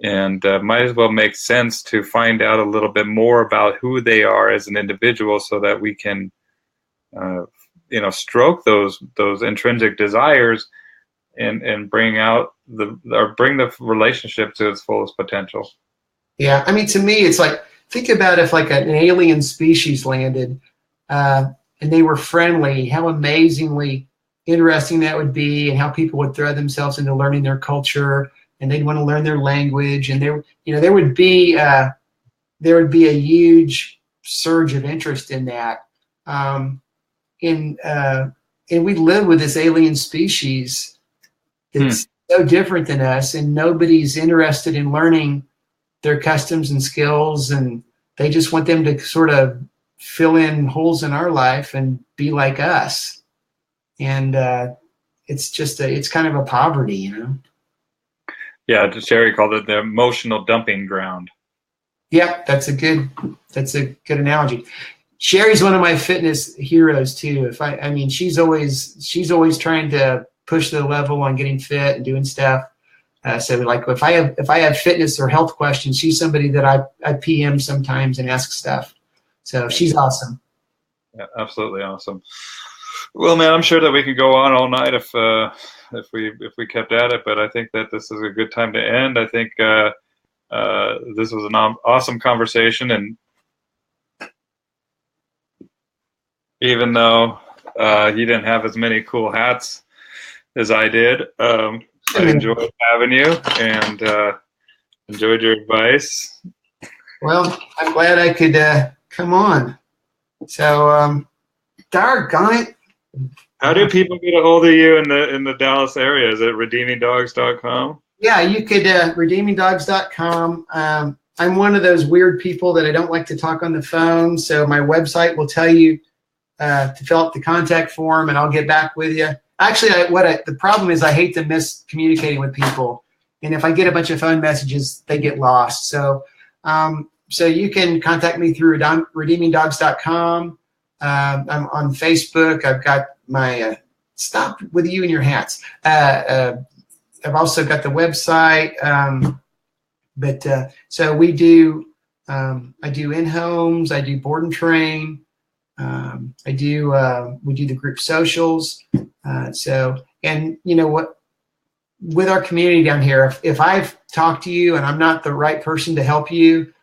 And might as well make sense to find out a little bit more about who they are as an individual, so that we can, stroke those intrinsic desires and bring the relationship to its fullest potential. Yeah, I mean, to me, it's like, think about if like an alien species landed and they were friendly, how amazingly interesting that would be, and how people would throw themselves into learning their culture, and they'd want to learn their language, and there would be a huge surge of interest in that. And we live with this alien species that's so different than us, and nobody's interested in learning their customs and skills, and they just want them to sort of fill in holes in our life and be like us. And it's kind of a poverty, Yeah, Sherry called it the emotional dumping ground. Yep, that's a good analogy. Sherry's one of my fitness heroes too. She's always trying to push the level on getting fit and doing stuff. So like if I have fitness or health questions, she's somebody that I PM sometimes and ask stuff. So she's awesome. Yeah, absolutely awesome. Well, man, I'm sure that we could go on all night if we kept at it, but I think that this is a good time to end. I think this was an awesome conversation, and even though you didn't have as many cool hats as I did, I enjoyed having you and enjoyed your advice. Well, I'm glad I could come on. So, doggone it. How do people get a hold of you in the Dallas area? Is it redeemingdogs.com? Yeah, you could redeemingdogs.com. I'm one of those weird people that I don't like to talk on the phone, so my website will tell you to fill out the contact form, and I'll get back with you. Actually, the problem is I hate to miss communicating with people, and if I get a bunch of phone messages, they get lost. So you can contact me through redeemingdogs.com. I'm on Facebook. I've got my stop with you and your hats. I've also got the website. So we do. I do in-homes. I do board and train. We do the group socials. And you know what, with our community down here, if I've talked to you and I'm not the right person to help you,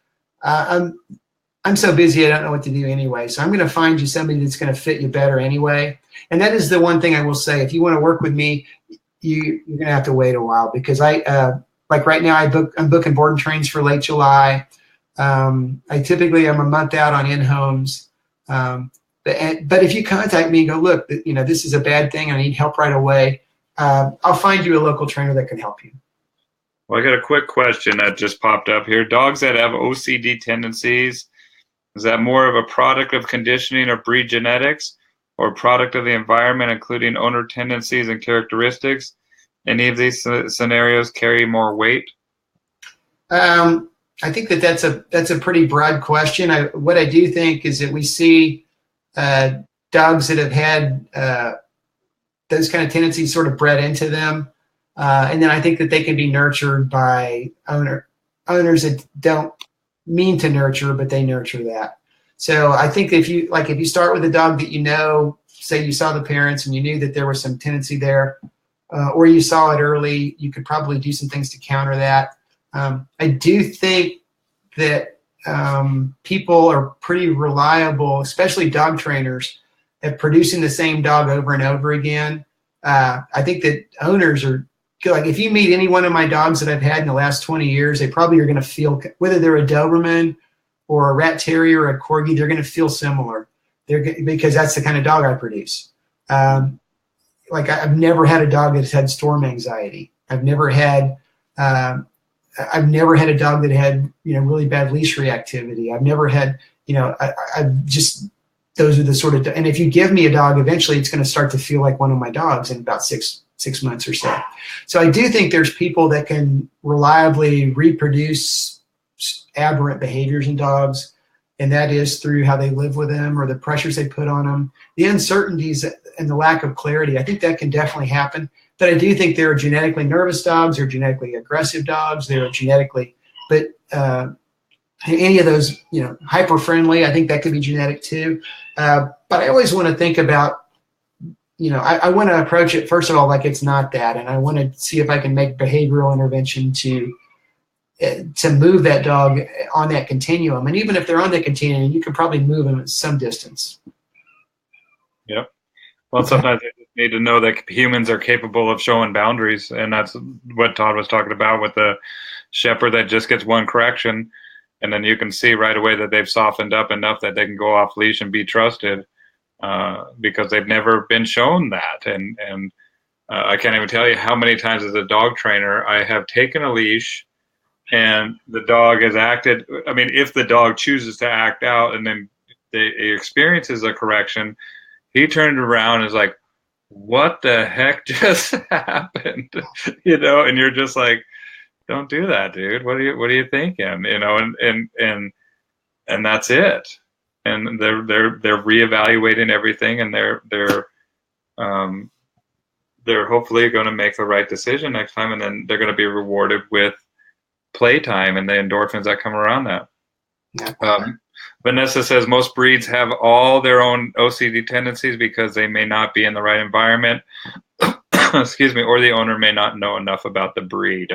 I'm so busy I don't know what to do anyway. So I'm going to find you somebody that's going to fit you better anyway. And that is the one thing I will say. If you want to work with me, you're going to have to wait a while, because like right now I'm booking board and trains for late July. I'm a month out on in-homes. But if you contact me and go, look, this is a bad thing, I need help right away, I'll find you a local trainer that can help you. Well, I got a quick question that just popped up here. Dogs that have OCD tendencies, is that more of a product of conditioning or breed genetics, or a product of the environment, including owner tendencies and characteristics? Any of these scenarios carry more weight? I think that's a pretty broad question. What I do think is that we see dogs that have had those kind of tendencies sort of bred into them, and then I think that they can be nurtured by owners that don't mean to nurture, but they nurture that. So I think if you start with a dog that say you saw the parents and you knew that there was some tendency there, or you saw it early, you could probably do some things to counter that. I do think that people are pretty reliable, especially dog trainers, at producing the same dog over and over again. I think that owners are, like, if you meet any one of my dogs that I've had in the last 20 years, they probably are going to feel, whether they're a Doberman or a Rat Terrier or a Corgi, they're going to feel similar. Because that's the kind of dog I produce. I've never had a dog that's had storm anxiety. I've never had I've never had a dog that had, really bad leash reactivity. I've never had, I've just, those are the sort of, and if you give me a dog, eventually it's going to start to feel like one of my dogs in about six months or so. So I do think there's people that can reliably reproduce aberrant behaviors in dogs, and that is through how they live with them or the pressures they put on them, the uncertainties and the lack of clarity. I think that can definitely happen. But I do think there are genetically nervous dogs, there are genetically aggressive dogs, there are genetically, but any of those, hyper friendly, I think that could be genetic too. But I always want to think about, I want to approach it first of all like it's not that, and I want to see if I can make behavioral intervention to move that dog on that continuum. And even if they're on the continuum, you can probably move them at some distance. Yep. Well, sometimes they just need to know that humans are capable of showing boundaries, and that's what Todd was talking about with the shepherd that just gets one correction, and then you can see right away that they've softened up enough that they can go off leash and be trusted because they've never been shown that. And I can't even tell you how many times as a dog trainer I have taken a leash and the dog has acted. I mean, if the dog chooses to act out and then he experiences a correction, he turned around and is like, what the heck just happened? And you're just like, don't do that, dude. What are you thinking? And that's it. And they're reevaluating everything, and they're hopefully going to make the right decision next time, and then they're going to be rewarded with playtime and the endorphins that come around that. Yeah. Vanessa says most breeds have all their own OCD tendencies because they may not be in the right environment, excuse me, or the owner may not know enough about the breed.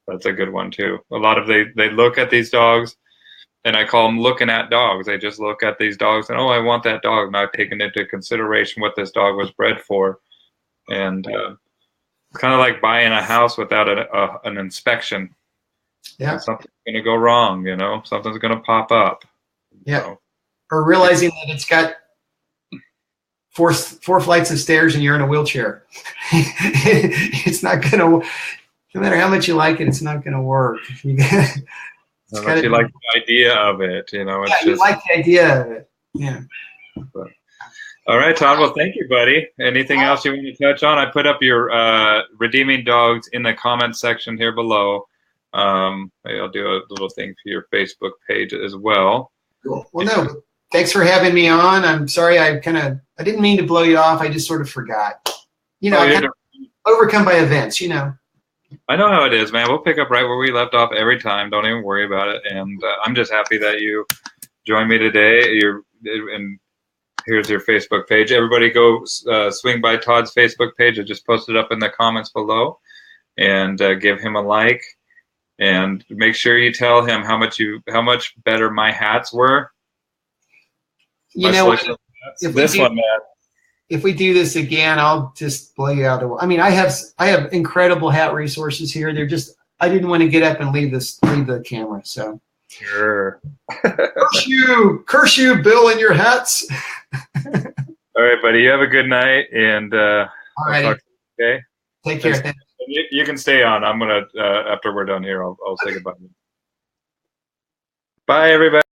That's a good one too. A lot of they look at these dogs, and I call them looking at dogs. They just look at these dogs and, oh, I want that dog, not taking into consideration what this dog was bred for. And it's kind of like buying a house without an inspection. Yeah. Something's going to go wrong, something's going to pop up. Yeah. So, or realizing that it's got four flights of stairs and you're in a wheelchair. It's not going to, no matter how much you like it, it's not going to work. You like the idea of it, It's you like the idea of it. Yeah. But, all right, Todd. Well, thank you, buddy. Anything else you want to touch on? I put up your redeeming dogs in the comments section here below. I'll do a little thing for your Facebook page as well. Cool. Well, no, thanks for having me on. I'm sorry, I didn't mean to blow you off. I just sort of forgot. I'm overcome by events, I know how it is, man. We'll pick up right where we left off every time. Don't even worry about it. And I'm just happy that you joined me today. And here's your Facebook page. Everybody go swing by Todd's Facebook page. I just posted up in the comments below, and give him a like. And make sure you tell him how much better my hats were. If we do this again, I'll just blow you out. I mean, I have incredible hat resources here. I didn't want to get up and leave the camera. So sure. curse you, Bill, and your hats. All right, buddy. You have a good night, and all right. Okay. Take care. You can stay on. I'm gonna after we're done here, I'll say goodbye. Bye, everybody.